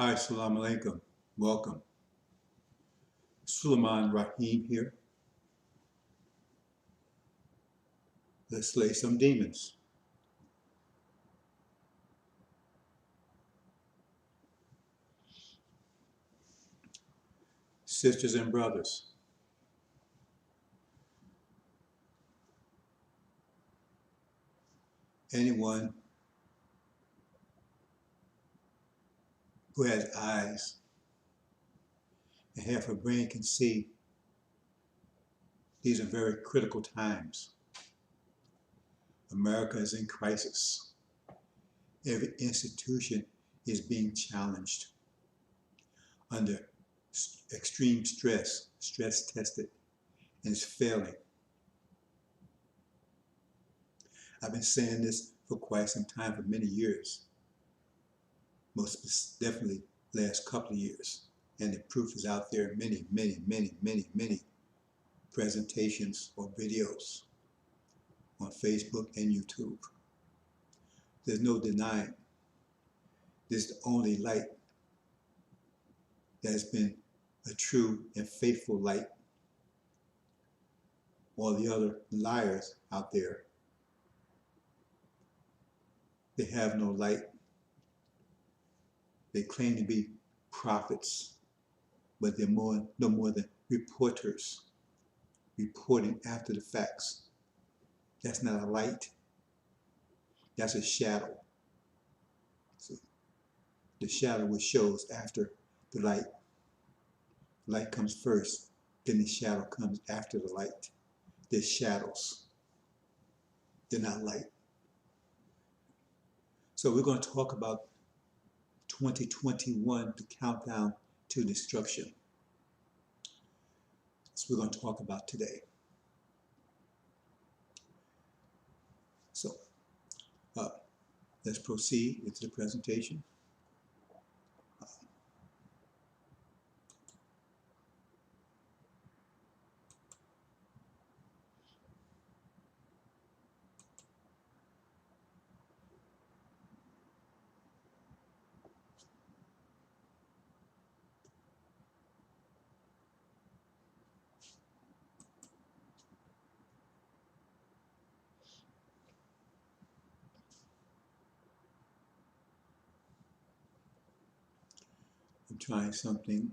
Hi, Assalamu alaikum. Welcome. Raheem here. Let's slay some demons. Sisters and brothers, anyone who has eyes and half a brain can see these are very critical times. America is in crisis. Every institution is being challenged under extreme stress tested, and it's failing. I've been saying this for quite some time, for many years, most definitely last couple of years. And the proof is out there in many presentations or videos on Facebook and YouTube. There's no denying this is the only light that has been a true and faithful light. All the other liars out there, they have no light. They claim to be prophets, but they're no more than reporters, reporting after the facts. That's not a light. That's a shadow. So the shadow which shows after the light. Light comes first, then the shadow comes after the light. They're shadows. They're not light. So we're going to talk about 2021, the countdown to destruction. That's what we're going to talk about today. So let's proceed into the presentation. I'm trying something.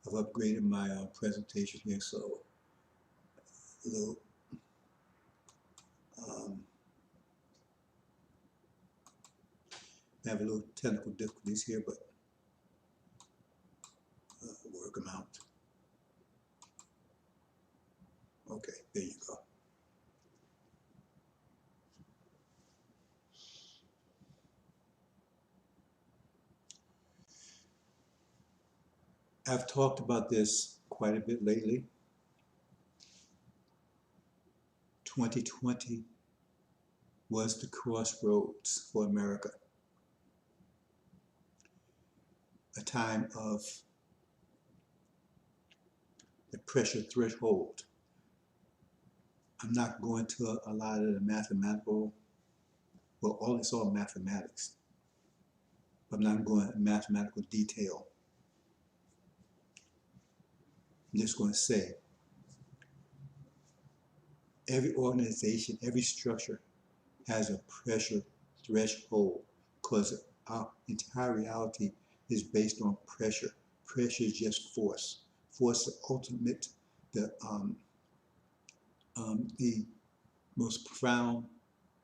I've upgraded my presentation here, so a little I have a little technical difficulties here, but work them out. Okay, there you go. I've talked about this quite a bit lately. 2020 was the crossroads for America. A time of the pressure threshold. I'm not going to a lot of the mathematical, well, it's all mathematics, but I'm not going into mathematical detail. I'm just going to say, every organization, every structure has a pressure threshold because our entire reality is based on pressure. Pressure is just force. Force is the ultimate, the most profound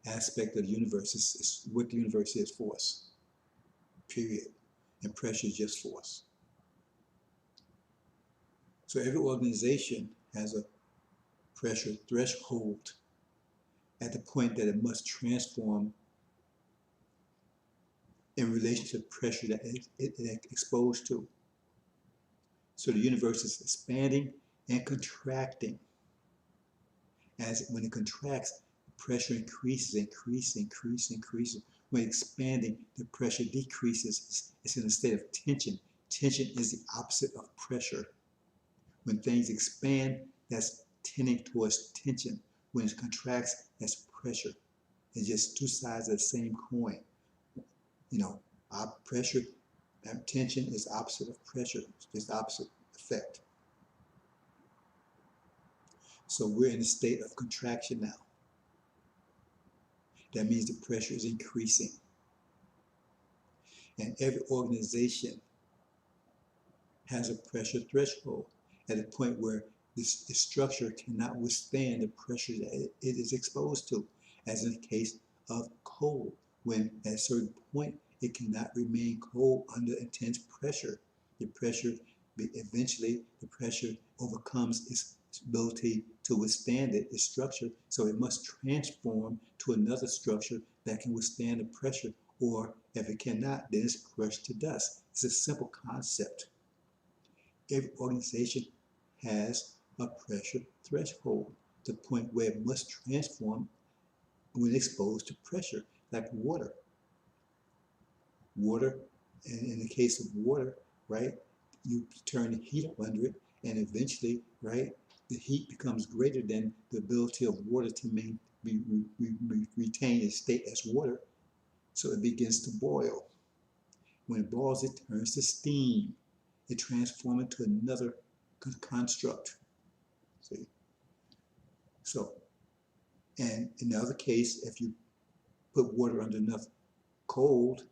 aspect of the universe is what the universe is, force, period. And pressure is just force. So every organization has a pressure threshold at the point that it must transform in relation to the pressure that it is exposed to. So the universe is expanding and contracting. As when it contracts, pressure increases. When expanding, the pressure decreases. It's in a state of tension. Tension is the opposite of pressure. When things expand, that's tending towards tension. When it contracts, that's pressure. It's just two sides of the same coin. You know, our pressure And tension is opposite of pressure, it's just opposite effect. So we're in a state of contraction now. That means the pressure is increasing. And every organization has a pressure threshold at a point where the structure cannot withstand the pressure that it is exposed to, as in the case of coal, when at a certain point it cannot remain cold under intense pressure. The pressure, eventually the pressure overcomes its ability to withstand it, its structure, so it must transform to another structure that can withstand the pressure, or if it cannot, then it's crushed to dust. It's a simple concept. Every organization has a pressure threshold, the point where it must transform when exposed to pressure, like water. Water, and in the case of water, right, you turn the heat up under it, and eventually, right, the heat becomes greater than the ability of water to retain its state as water, so it begins to boil. When it boils, it turns to steam. It transforms into another construct. See? So, and in the other case, if you put water under enough cold,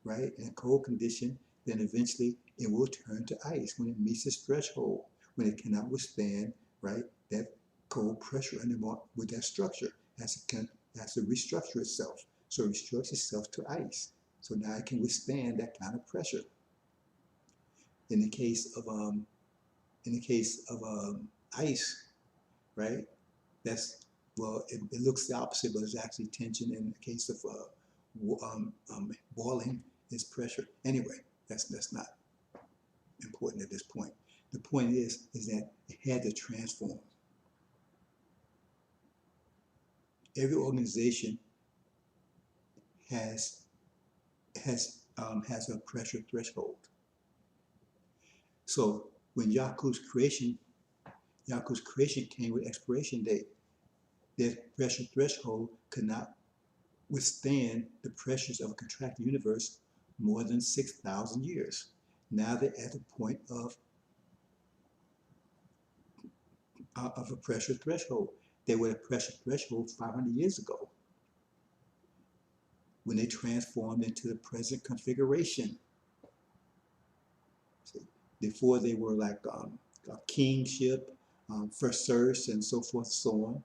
right, in a cold condition, then eventually it will turn to ice when it meets its threshold, when it cannot withstand, right, that cold pressure anymore with that structure, as it has to restructure itself. So it restructures itself to ice. So now it can withstand that kind of pressure. In the case of ice, right? That's, well, it looks the opposite, but it's actually tension. In the case of boiling, is pressure. Anyway, that's not important at this point. The point is that it had to transform. Every organization has a pressure threshold. So when Yaku's creation came with expiration date, their pressure threshold could not withstand the pressures of a contracted universe more than 6,000 years. Now they're at the point of a pressure threshold. They were at a pressure threshold 500 years ago when they transformed into the present configuration. See, before they were like a kingship, first serfs, and so forth, so on.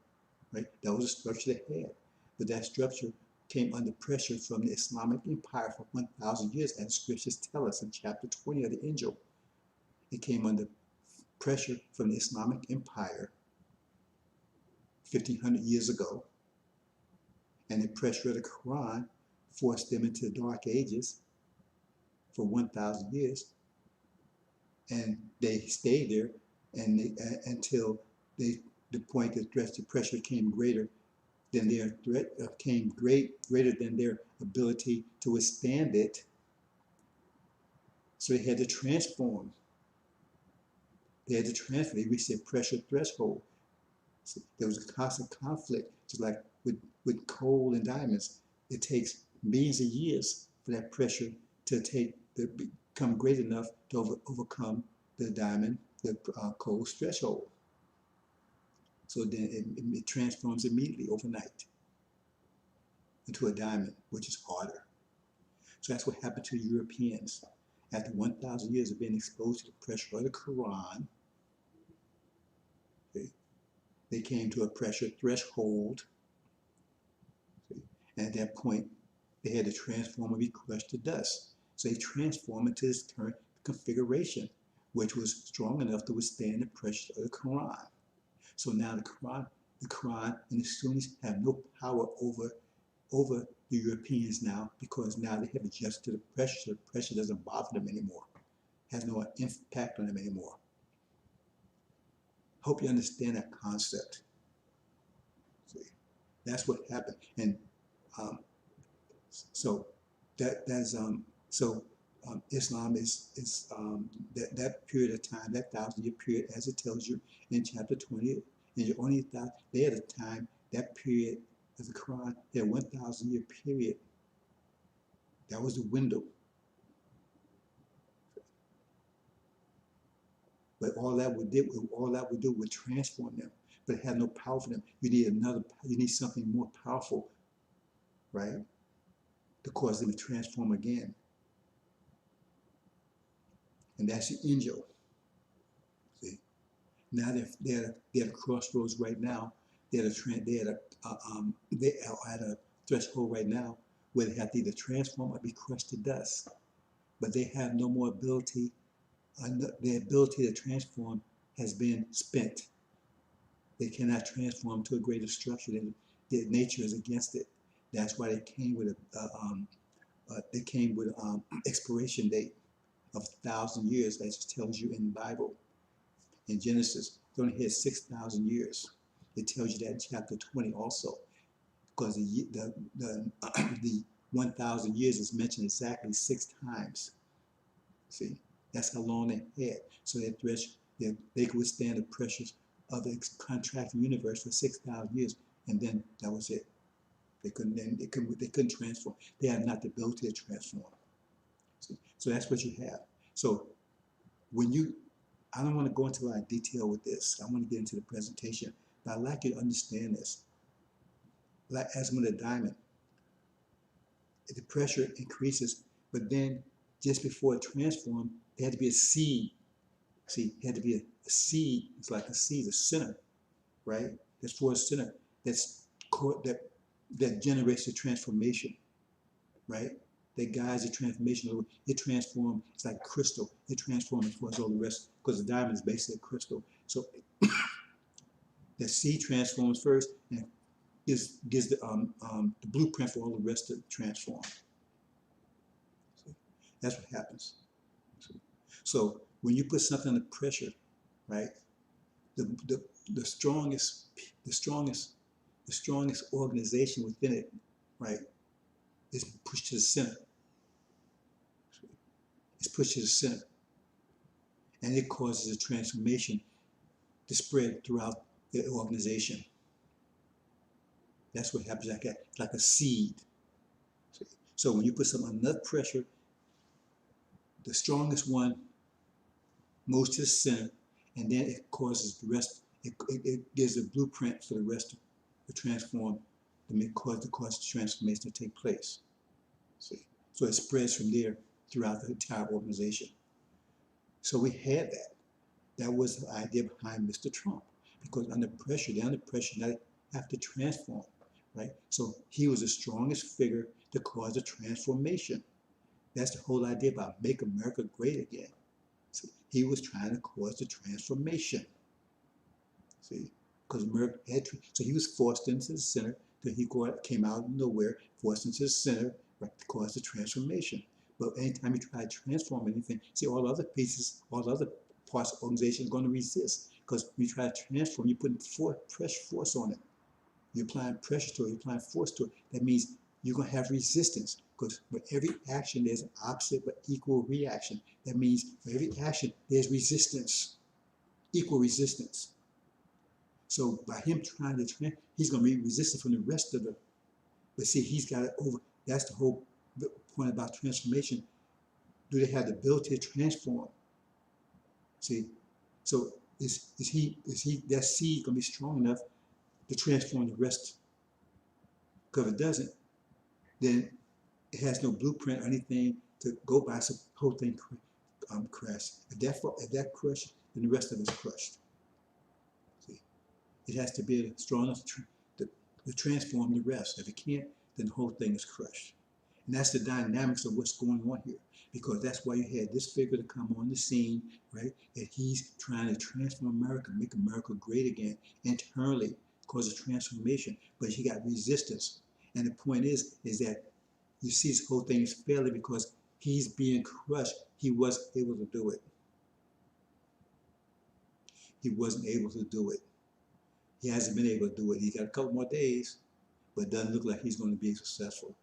Right? That was a structure they had. But that structure came under pressure from the Islamic Empire for 1,000 years, as scriptures tell us in chapter 20 of the Injil. It came under pressure from the Islamic Empire 1,500 years ago, and the pressure of the Quran forced them into the Dark Ages for 1,000 years, and they stayed there until the point that the pressure came greater than their threat, greater than their ability to withstand it. So they had to transform. They had to transform. They reached their pressure threshold. So there was a constant conflict, just like with coal and diamonds. It takes millions of years for that pressure to become great enough to overcome the diamond, the coal's threshold. So then it transforms immediately overnight into a diamond, which is harder. So that's what happened to the Europeans. After 1,000 years of being exposed to the pressure of the Quran, okay, they came to a pressure threshold. Okay, and at that point, they had to transform and be crushed to dust. So they transformed into this current configuration, which was strong enough to withstand the pressure of the Quran. So now the Quran and the Sunnis have no power over the Europeans now, because now they have adjusted to the pressure. So the pressure doesn't bother them anymore, has no impact on them anymore. Hope you understand that concept. See, that's what happened, and so Islam is that period of time, that 1,000-year period, as it tells you in chapter 20, and you're only they at a time, that period of the Quran, that 1,000-year period, that was the window. But all that would do would transform them, but it had no power for them. You need something more powerful, right, to cause them to transform again. And that's the angel. See, now they're at a crossroads right now. They're at a threshold right now where they have to either transform or be crushed to dust. But they have no more ability. Their ability to transform has been spent. They cannot transform to a greater structure. Their nature is against it. That's why they came with expiration date of 1,000 years, as it tells you in the Bible. In Genesis, it only had 6,000 years. It tells you that in chapter 20 also, because the 1,000 years is mentioned exactly 6 times. See, that's how long they had. So they could withstand the pressures of the contracting universe for 6,000 years, and then that was it. They couldn't transform. They had not the ability to transform. See? So that's what you have. So I don't want to go into a lot of detail with this. I want to get into the presentation, but I'd like you to understand this. Like as with a diamond, the pressure increases, but then just before it transformed, there had to be a seed. See, it had to be a seed. It's like a seed, a center, right? That's for a center. That generates the transformation, right? That guides the transformation. It transforms. It's like crystal. It transforms before all the rest, because the diamond is basically a crystal. So the seed transforms first, and gives the blueprint for all the rest to transform. So that's what happens. So when you put something under pressure, right? The strongest organization within it, right, is pushed to the center. It's pushed to the center, and it causes a transformation to spread throughout the organization. That's what happens, like a seed. So when you put something under pressure, the strongest one moves to the center, and then it causes the rest. It gives a blueprint for the rest to transform, to cause the transformation to take place. See, so it spreads from there throughout the entire organization. So we had that. That was the idea behind Mr. Trump, because they're under pressure, now they have to transform, right? So he was the strongest figure to cause a transformation. That's the whole idea about make America great again. See, he was trying to cause the transformation. See, because America so he was forced into the center, that he came out of nowhere, forced into the center, right, to cause the transformation. But anytime you try to transform anything, see, all other pieces, all other parts of the organization are going to resist, because when you try to transform, you're putting force on it. You're applying pressure to it, you're applying force to it. That means you're going to have resistance, because for every action, there's an opposite but equal reaction. That means for every action, there's resistance, equal resistance. So by him trying to he's going to be resistant from the rest of the, but see, he's got it over. That's the whole point about transformation. Do they have the ability to transform? See, so is that seed going to be strong enough to transform the rest? Because if it doesn't, then it has no blueprint or anything to go by, so the whole thing crashes. If that crushed, then the rest of it's crushed. See, it has to be strong enough to transform the rest. If it can't, then the whole thing is crushed. And that's the dynamics of what's going on here, because that's why you had this figure to come on the scene, right? And he's trying to transform America, make America great again, internally, cause a transformation. But he got resistance. And the point is that you see this whole thing is failing because he's being crushed. He wasn't able to do it. He wasn't able to do it. He hasn't been able to do it. He's got a couple more days, but it doesn't look like he's going to be successful.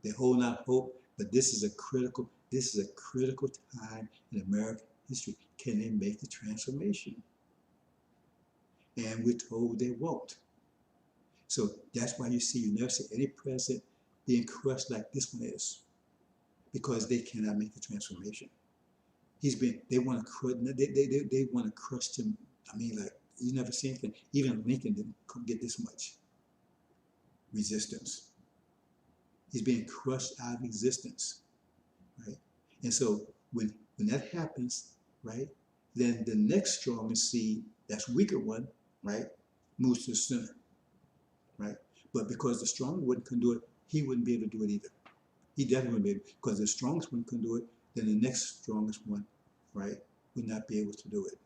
They're holding out hope, but this is a critical time in American history. Can they make the transformation? And we're told they won't. So that's why you never see any president being crushed like this one is, because they cannot make the transformation. They want to they want to crush him. I mean, like, you never see anything. Even Lincoln didn't get this much resistance. He's being crushed out of existence, right? And so when that happens, right, then the next strongest seed, that's weaker one, right, moves to the center, right? But because the stronger one couldn't do it, he wouldn't be able to do it either. He definitely wouldn't be able, because the strongest one couldn't do it, then the next strongest one, right, would not be able to do it.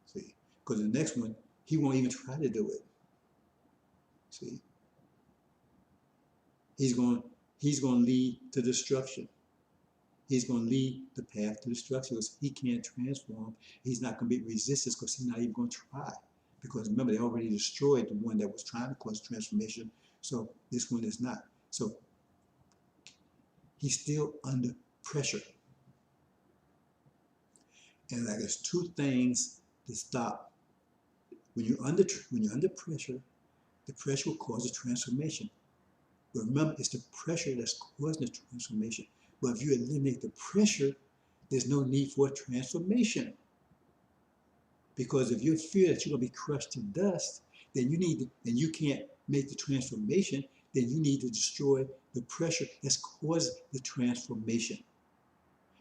See, because the next one, he won't even try to do it. See, he's going to lead to destruction. He's going to lead the path to destruction because he can't transform. He's not going to beat resistance because he's not even going to try. Because remember, they already destroyed the one that was trying to cause transformation. So this one is not. So he's still under pressure. And like, there's two things to stop. When you're under pressure, the pressure will cause a transformation. But remember, it's the pressure that's causing the transformation. But if you eliminate the pressure, there's no need for a transformation. Because if you fear that you're going to be crushed to dust, then you can't make the transformation, then you need to destroy the pressure that's causing the transformation.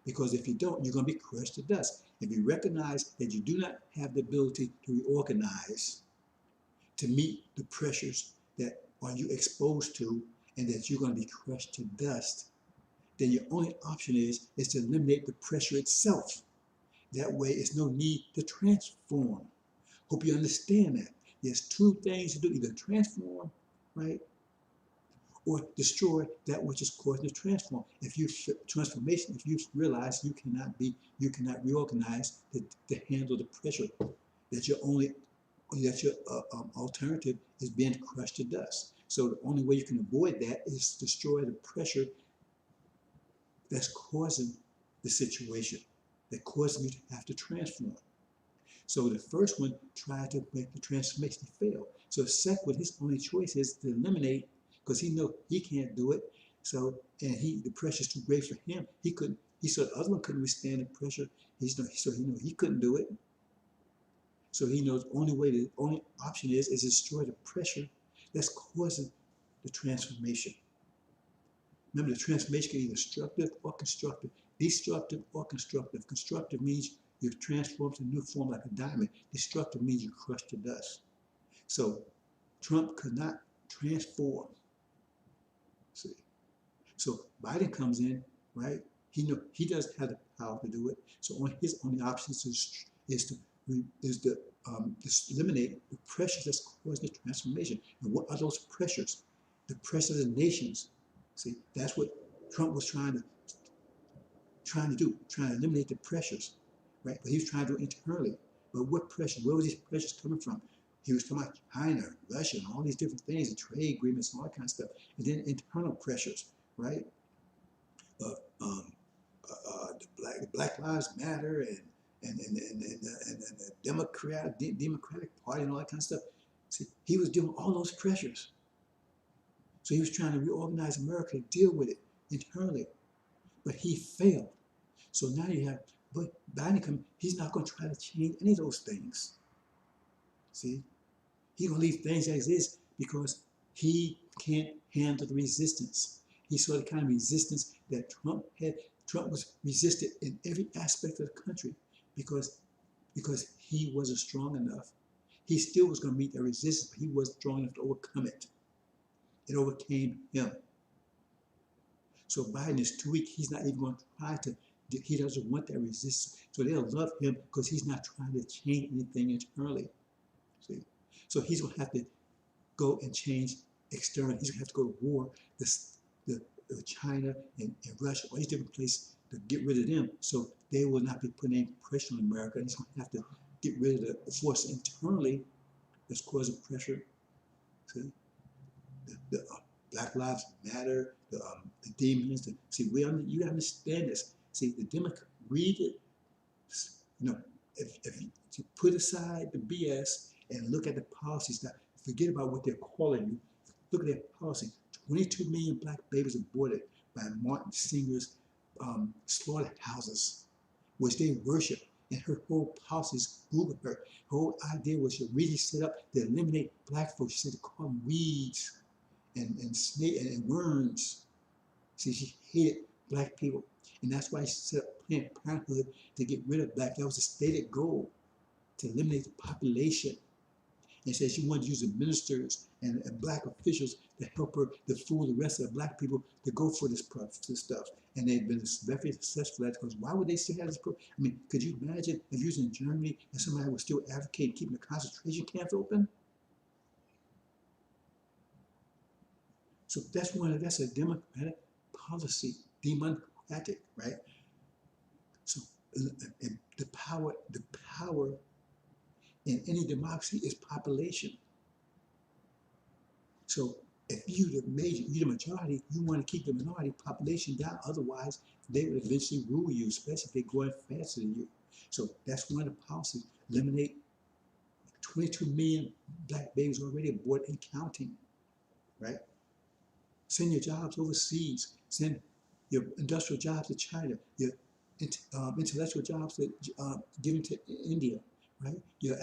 Because if you don't, you're going to be crushed to dust. If you recognize that you do not have the ability to reorganize to meet the pressures that are you exposed to, and that you're going to be crushed to dust, then your only option is to eliminate the pressure itself. That way, it's no need to transform. Hope you understand that. There's two things to do: either transform, right, or destroy that which is causing to transform. If you realize you cannot reorganize to handle the pressure, that your alternative is being crushed to dust. So the only way you can avoid that is to destroy the pressure that's causing the situation, that causing you to have to transform. So the first one tried to make the transformation fail. So the second one, his only choice is to eliminate, because he knows he can't do it. So, and the pressure's too great for him. He saw the other one couldn't withstand the pressure. So he knew he couldn't do it. So he knows the only option is to destroy the pressure that's causing the transformation. Remember, the transformation can be destructive or constructive, destructive or constructive. Constructive means you've transformed to a new form like a diamond. Destructive means you crushed to dust. So Trump could not transform. See, so Biden comes in, right? He doesn't have the power to do it. So his only option is to eliminate the pressures that's causing the transformation. And what are those pressures? The pressures of nations. See, that's what Trump was trying to do, trying to eliminate the pressures, right? But he was trying to do it internally. But what pressure? Where were these pressures coming from? He was talking about China, Russia, and all these different things, and trade agreements, and all that kind of stuff. And then internal pressures, right? The Black Lives Matter and the Democratic Party and all that kind of stuff. See, he was dealing with all those pressures. So he was trying to reorganize America to deal with it internally. But he failed. So now but Biden, he's not going to try to change any of those things. See? He's going to leave things as is because he can't handle the resistance. He saw the kind of resistance that Trump had. Trump was resisted in every aspect of the country because he wasn't strong enough. He still was going to meet that resistance, but he wasn't strong enough to overcome it. It overcame him. So Biden is too weak. He's not even going to try to. He doesn't want that resistance. So they'll love him because he's not trying to change anything internally. See? So he's going to have to go and change externally. He's going to have to go to war. China and Russia, all these different places, to get rid of them. So they will not be putting any pressure on America. And he's going to have to get rid of the force internally that's causing pressure. See? The Black Lives Matter, the demons. You understand this. See, the Democrats read it. If you put aside the BS and look at the policies, now forget about what they're calling you. Look at their policy. 22 million black babies aborted by Martin Singer's slaughterhouses. which they worship. And her whole policies Google her. Her whole idea was to really set up to eliminate black folks. She said to call them weeds and snake and worms. See, she hated black people. And that's why she set up Planned Parenthood to get rid of black. That was a stated goal, to eliminate the population. And said she wanted to use the ministers and black officials to help her to fool the rest of the black people to go for this stuff. And they've been very successful at it, because why would they still have this program? I mean, could you imagine if you was in Germany and somebody was still advocating keeping the concentration camps open? So that's a democratic policy, democratic, right? So the power in any democracy is population. So if you're the majority, you want to keep the minority population down. Otherwise, they would eventually rule you, especially if they're growing faster than you. So that's one of the policies. Eliminate 22 million black babies already aborted and counting, right? Send your jobs overseas. Send your industrial jobs to China. Your intellectual jobs to given to India, right? Your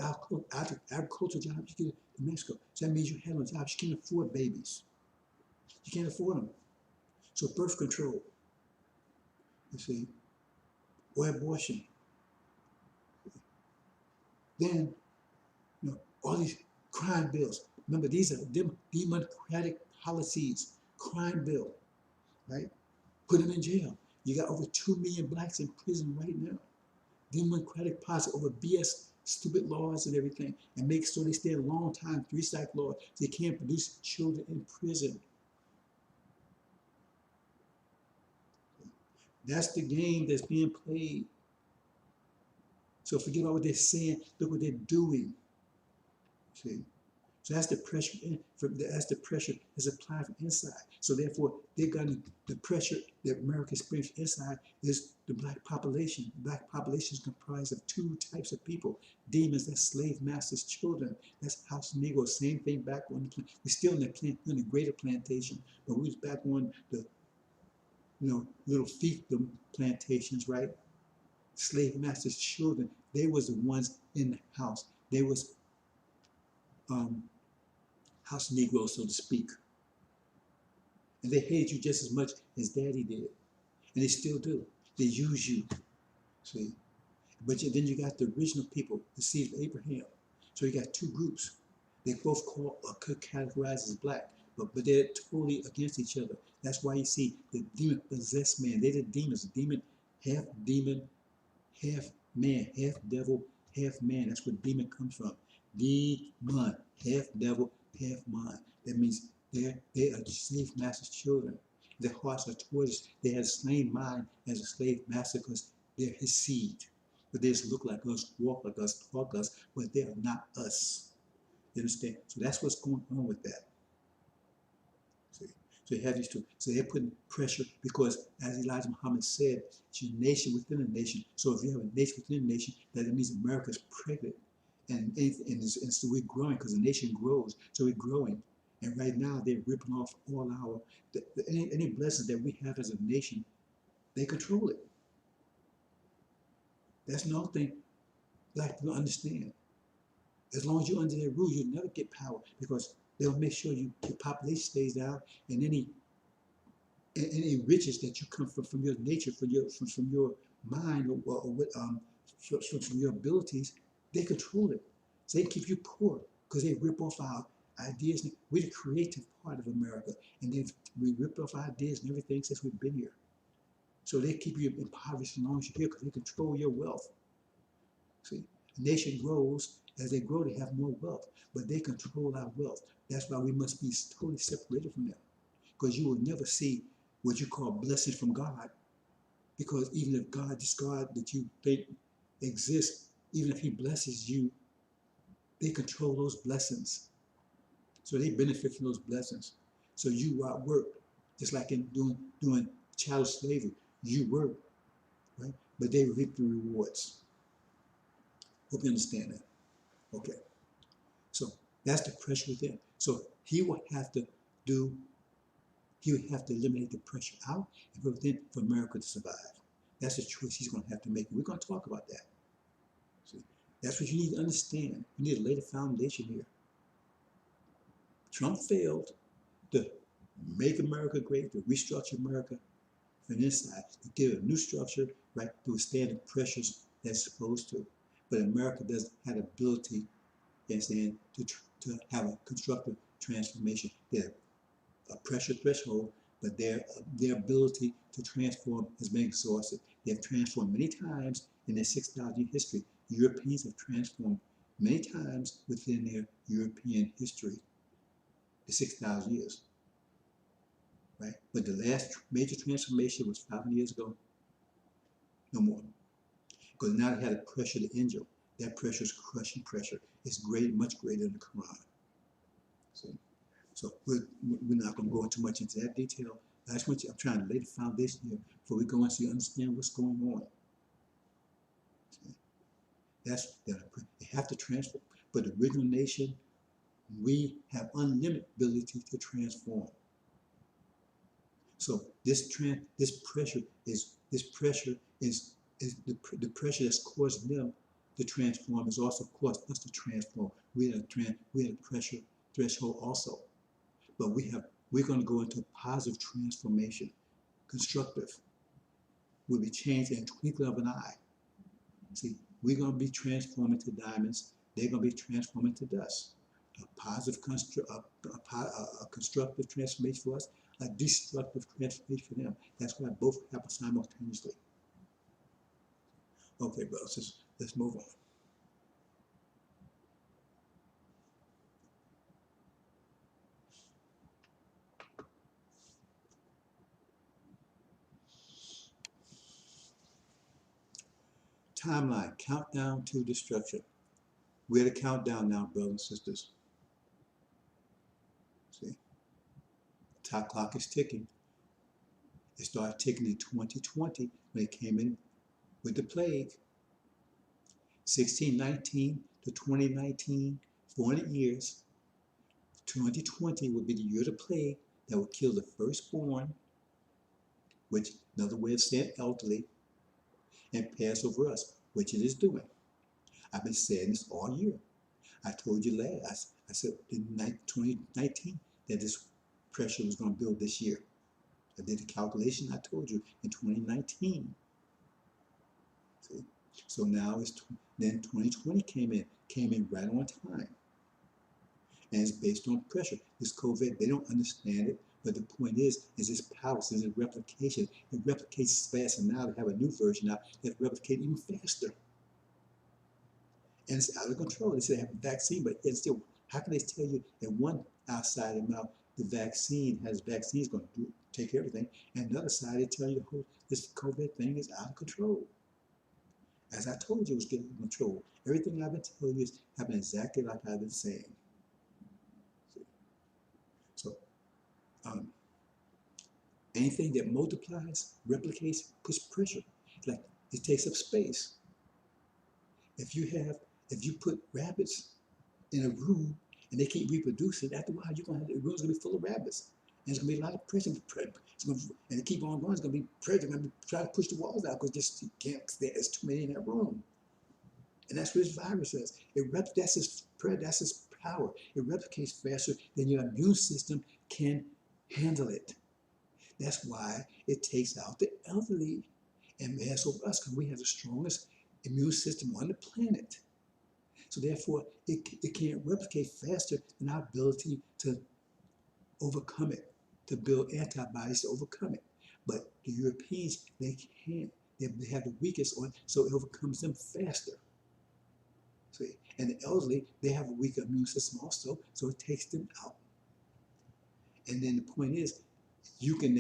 agricultural jobs you get to Mexico. So that means you have no jobs. You can't afford babies. You can't afford them. So birth control, you see, or abortion. Then, all these crime bills. Remember, these are democratic policies. Crime bill, right? Put them in jail. You got over 2 million blacks in prison right now. Democratic policy over BS, stupid laws and everything, and make sure they stay a long time. 3-strike law, so they can't produce children in prison. That's the game that's being played. So forget about what they're saying. Look what they're doing. See? So that's the pressure. That's the pressure that's applied from inside. So therefore, the pressure that America experiences inside is the black population. The black population is comprised of 2 types of people: demons, that's slave masters' children. That's house Negroes. Same thing back on the we're still in the greater plantation, but we was back on the little fiefdom plantations, right? Slave masters' children. They was the ones in the house. They was house Negroes, so to speak. And they hated you just as much as Daddy did. And they still do. They use you, see. But then you got the original people, the seed of Abraham. So you got 2 groups. They both could categorize as black, but they're totally against each other. That's why you see the demon-possessed man. They're the demons. Demon, half man, half devil, half man. That's where demon comes from. Demon, half devil, half man. That means they are slave master's children. Their hearts are towards us. They have the same mind as a slave master because they're his seed. But they just look like us, walk like us, talk us, but they are not us. You understand? So that's what's going on with that. See? So you have these 2. So they're putting pressure because, as Elijah Muhammad said, it's your nation within a nation. So if you have a nation within a nation, that it means America is pregnant. And so we're growing because the nation grows. So we're growing. And right now they're ripping off all our, any blessings that we have as a nation, they control it. That's another thing black people understand. As long as you're under their rule, you'll never get power because they'll make sure your population stays down, and any riches that you come from your nature, from your mind, or from your abilities, they control it. So they keep you poor because they rip off our ideas. We're the creative part of America, and we ripped off our ideas and everything since we've been here. So they keep you impoverished as long as you're here because they control your wealth. See, a nation grows. As they grow, they have more wealth, but they control our wealth. That's why we must be totally separated from them, because you will never see what you call blessing from God, because even if this God that you think exists, even if he blesses you, they control those blessings. So they benefit from those blessings. So you work, just like in doing child slavery. You work, right? But they reap the rewards. Hope you understand that. Okay. So that's the pressure within. So he would have to eliminate the pressure out and within for America to survive. That's a choice he's going to have to make. We're going to talk about that. See, that's what you need to understand. You need to lay the foundation here. Trump failed to make America great, to restructure America from the inside, to give it a new structure, right, to withstand the pressures that it's supposed to. But America doesn't have the ability, you understand, to have a constructive transformation. They have a pressure threshold, but their ability to transform has been exhausted. They have transformed many times in their 6,000-year history. Europeans have transformed many times within their European history, the 6,000 years, right? But the last major transformation was 500 years ago, no more. Because now they had a pressure to injure. That pressure is crushing pressure. It's great, much greater than the Quran. So we're not going to go too much into that detail. I just want you, I'm trying to lay the foundation here before we go on so you understand what's going on. That's they have to transform. But the original nation, we have unlimited ability to transform. So this pressure is the pressure that's causing them to transform is also caused us to transform. We're at a pressure threshold also. But we're going to go into positive transformation, constructive. We'll be changed in a twinkling of an eye. See, we're going to be transforming to diamonds. They're going to be transforming to dust. A positive, a constructive transformation for us, a destructive transformation for them. That's why both happen simultaneously. Okay, brothers, let's move on. Timeline, countdown to destruction. We're at a countdown now, brothers and sisters. See, top clock is ticking. It started ticking in 2020 when it came in with the plague. 1619 to 2019, 400 years. 2020 would be the year of the plague that would kill the firstborn, which another way of saying elderly, and pass over us, which it is doing. I've been saying this all year. I told you last, I said in 2019 that this pressure was going to build this year. I did the calculation, I told you, in 2019. See? So now then 2020 came in right on time. And it's based on pressure. This COVID, they don't understand it, but the point is it's power, it's a replication. It replicates fast, and now they have a new version now that replicates even faster. And it's out of control. They say they have a vaccine, but it's still, how can they tell you that one outside of the mouth, the vaccine is going to take everything, and the other side, they tell you, oh, this COVID thing is out of control. As I told you, it was getting out of control. Everything I've been telling you is happening exactly like I've been saying. So, anything that multiplies, replicates, puts pressure. Like it takes up space. If you put rabbits in a room and they keep reproducing, after a while the room's gonna be full of rabbits. And it's gonna be a lot of pressure. And to keep on going, it's gonna be pressure. Gonna be trying to push the walls out because just you can't stand. There's too many in that room. And that's what this virus does. That's its power. It replicates faster than your immune system can handle it. That's why it takes out the elderly and mass over us, because we have the strongest immune system on the planet. So therefore, it can't replicate faster than our ability to overcome it, to build antibodies to overcome it. But the Europeans, they can't. They have the weakest one, so it overcomes them faster. See? And the elderly, they have a weaker immune system also, so it takes them out. And then the point is, you can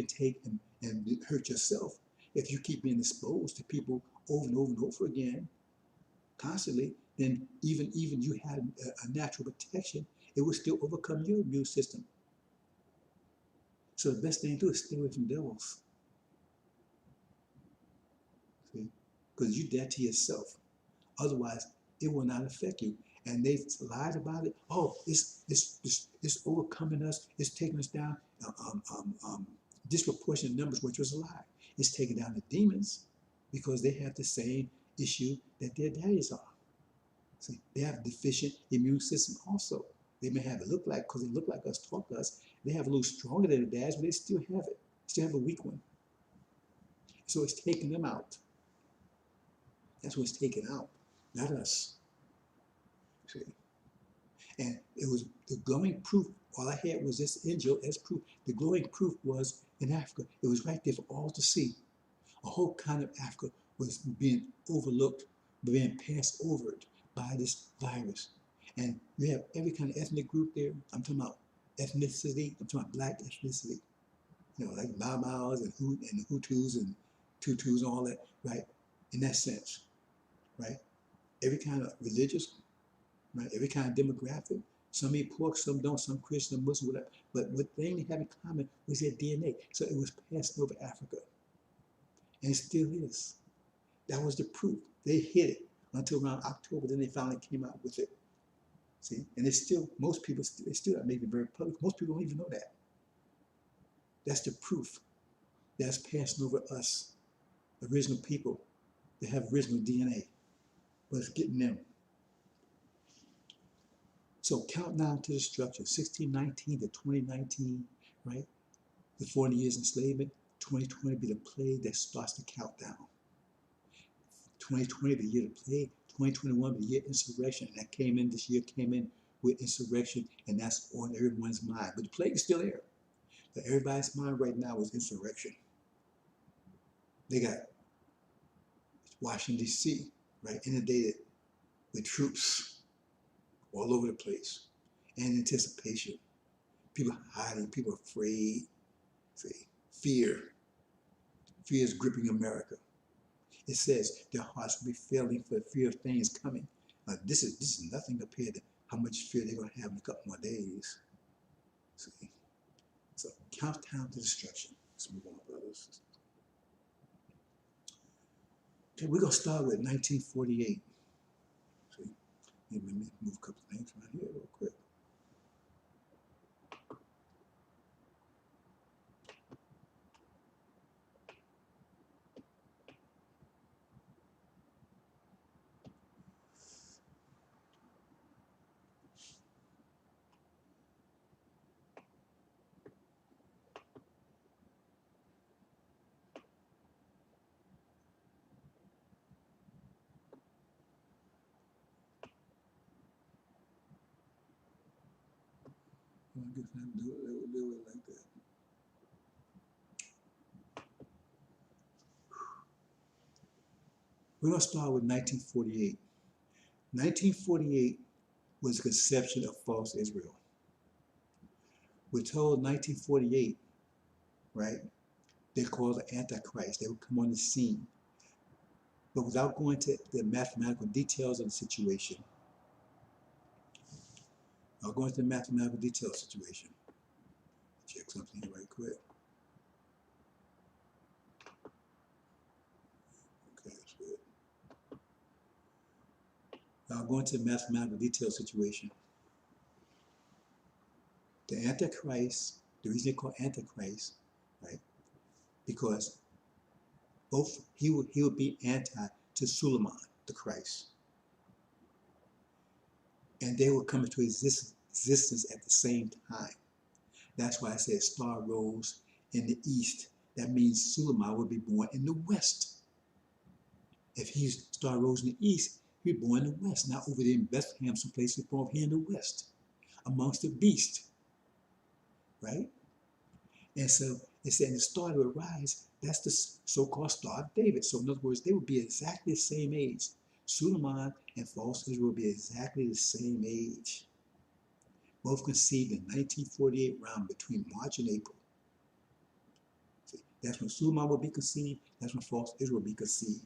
take and hurt yourself if you keep being exposed to people over and over and over again, constantly. Then even you had a natural protection, it will still overcome your immune system. So the best thing to do is stay away from devils. See? Because you do that to yourself. Otherwise, it will not affect you. And they lied about it. Oh, it's overcoming us. It's taking us down disproportionate numbers, which was a lie. It's taking down the demons. because they have the same issue that their daddies are. See, they have deficient immune system also. They may have it look like, because they look like us, talk to us, they have a little stronger than their dads, but they still have it. Still have a weak one. So it's taking them out. That's what's taken out, not us. See? And it was the glowing proof. All I had was this angel as proof. The glowing proof was in Africa. It was right there for all to see. A whole kind of Africa was being overlooked, being passed over by this virus. And you have every kind of ethnic group there. I'm talking about ethnicity. I'm talking about black ethnicity. You know, like Mau Maus and the Hutus and Tutus and all that, right? In that sense, right? Every kind of religious, right? Every kind of demographic. Some eat pork, some don't, some Christian, some Muslim, whatever. But what they have in common was their DNA. So it was passed over Africa. And it still is. That was the proof. They hid it until around October, then they finally came out with it. See? And it's still, most people, they still not making it very public. Most people don't even know that. That's the proof that's passing over us, original people that have original DNA. But it's getting them. So countdown to destruction, 1619 to 2019, right? The 40 years enslavement, 2020 be the plague that starts the countdown. 2020 the year of plague, 2021 the year of insurrection. And that came in, this year came in with insurrection, and that's on everyone's mind. But the plague is still there. But everybody's mind right now is insurrection. They got Washington, D.C., right, inundated with troops all over the place, and anticipation. People hiding, people afraid. See, fear. Fear is gripping America. It says their hearts will be failing for the fear of things coming. This is nothing compared to how much fear they're going to have in a couple more days. See? So countdown to destruction. Let's move on, brothers. Okay, we're going to start with 1948. See? Let me move a couple of things right here real quick. Well, I guess I do it like that. We're going to start with 1948. 1948 was the conception of false Israel. We're told 1948, right? They're called the Antichrist. They would come on the scene. But without going to the mathematical details of the situation, I'll go into the mathematical details situation. Check something here right quick. Okay, that's good. I'll go into the mathematical details situation. The Antichrist, the reason they call Antichrist, right? Because both he would be anti to Suleiman, the Christ. And they would come into existence at the same time. That's why I said star rose in the east. That means Suleiman would be born in the west. If he's star rose in the east, he'd be born in the west, not over there in Bethlehem, someplace born here in the west, amongst the beast, right? And so it said the star would rise. That's the so-called Star of David. So in other words, they would be exactly the same age. Suleiman and false Israel would be exactly the same age. Both conceived in 1948 round between March and April. See, that's when Suleiman will be conceived. That's when false Israel will be conceived.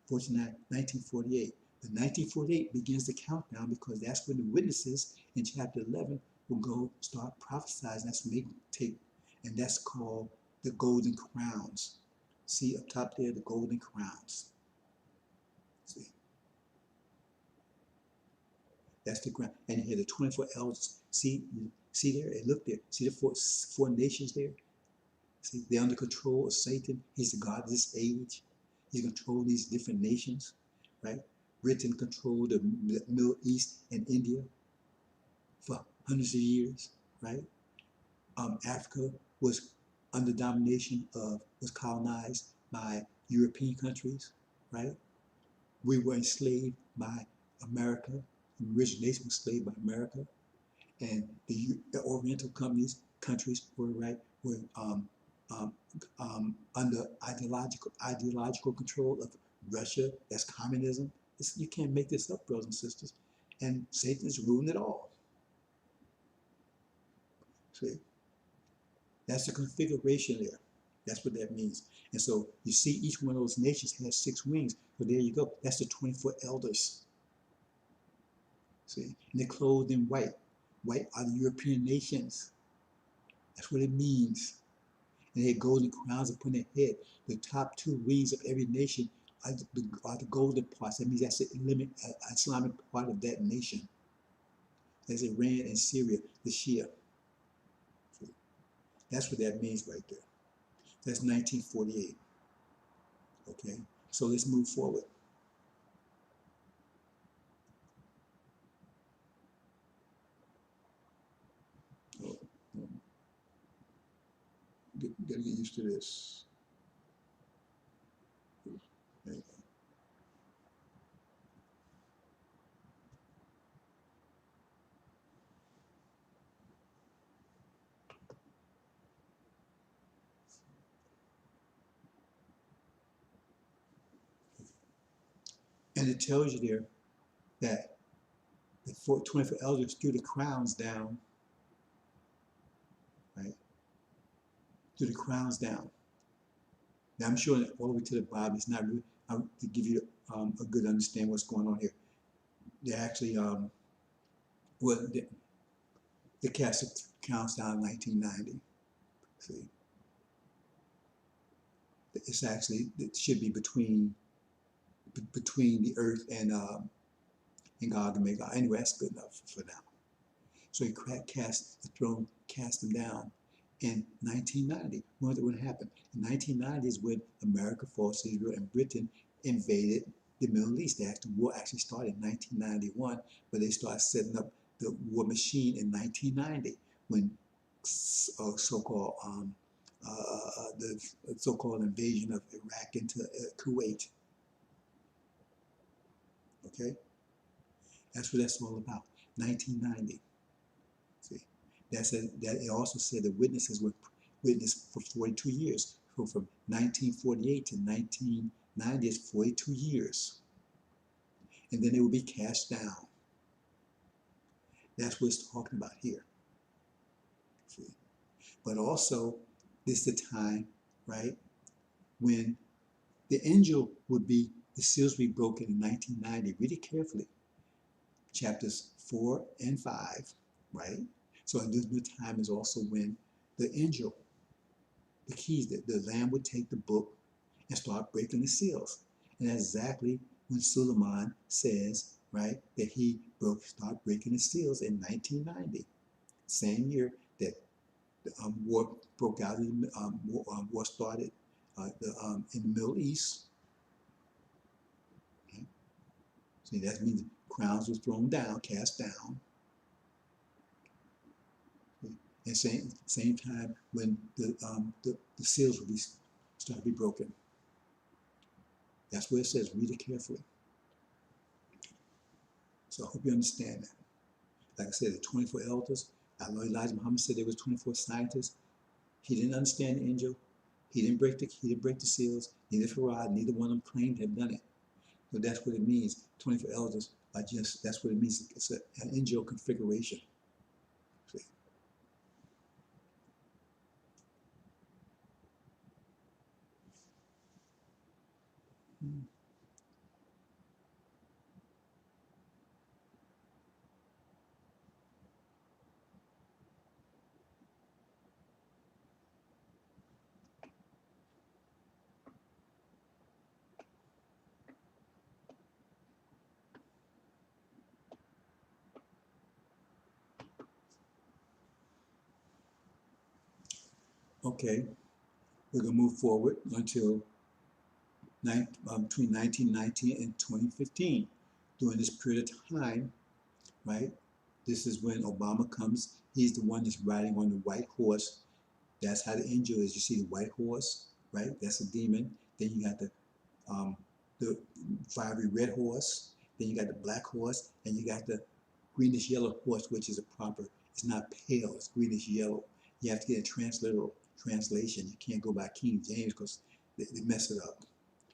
1948. The 1948 begins the countdown because that's when the witnesses in chapter 11 will go start prophesying. That's when they take, and that's called the golden crowns. See up top there, the golden crowns. See, that's the crown. And you hear the 24 elders. See there, and look there. See the four nations there. See, they're under control of Satan. He's the god of this age. He controlled these different nations, right? Britain controlled the Middle East and India for hundreds of years, right? Africa was under domination was colonized by European countries, right? We were enslaved by America. The original nation was enslaved by America, and the Oriental countries were um, under ideological control of Russia. That's communism. You can't make this up, brothers and sisters. And Satan is ruling it all. See, that's the configuration there. That's what that means. And so you see, each one of those nations has 6 wings. So there you go. That's the 24 elders. See, and they're clothed in white. White are the European nations. That's what it means. And they had golden crowns upon their head. The top 2 wings of every nation are the golden parts. That means that's the Islamic part of that nation. That's Iran and Syria, the Shia. That's what that means right there. That's 1948. Okay, so let's move forward. Oh, gotta get used to this. There you go. And it tells you there that the 24 elders threw the crowns down, right? Threw the crowns down. Now I'm showing it all the way to the bottom. It's not really to give you a good understanding what's going on here. They actually well they cast the crowns down in 1990. See, it's actually it should be between the earth and Gog and Magog. Anyway, that's good enough for now. So he cast the throne, cast them down in 1990. What happened? In 1990 is when America, forced Israel, and Britain invaded the Middle East. The war actually started in 1991, but they started setting up the war machine in 1990 when so-called the so-called invasion of Iraq into Kuwait. Okay, that's what that's all about. 1990. See, that it also said that witnesses were witnessed for 42 years. So from 1948 to 1990 is 42 years. And then they will be cast down. That's what it's talking about here. See? But also, this is the time, right, when the angel would be, the seals would be broken in 1990. Read it carefully. Chapters 4 and 5, right? So at this time is also when the angel, the keys, the Lamb would take the book and start breaking the seals. And that's exactly when Suleiman says, right, that he started breaking the seals in 1990, same year that the war broke out, war started in the Middle East. Okay? See, that means crowns were thrown down, cast down. Okay? And same time when the seals would start to be broken. That's what it says. Read it carefully. So I hope you understand that. Like I said, the 24 elders. I know Elijah Muhammad said there was 24 scientists. He didn't understand the angel. He didn't break the seals. Neither Farad, neither one of them claimed to have done it. So that's what it means. 24 elders are just, that's what it means. It's an angel configuration. See? Okay, we're going to move forward until between 1919 and 2015. During this period of time, right? This is when Obama comes. He's the one that's riding on the white horse. That's how the angel is. You see the white horse, right? That's a demon. Then you got the fiery red horse. Then you got the black horse, and you got the greenish yellow horse, which is a proper. It's not pale. It's greenish yellow. You have to get a transliteral translation. You can't go by King James because they mess it up.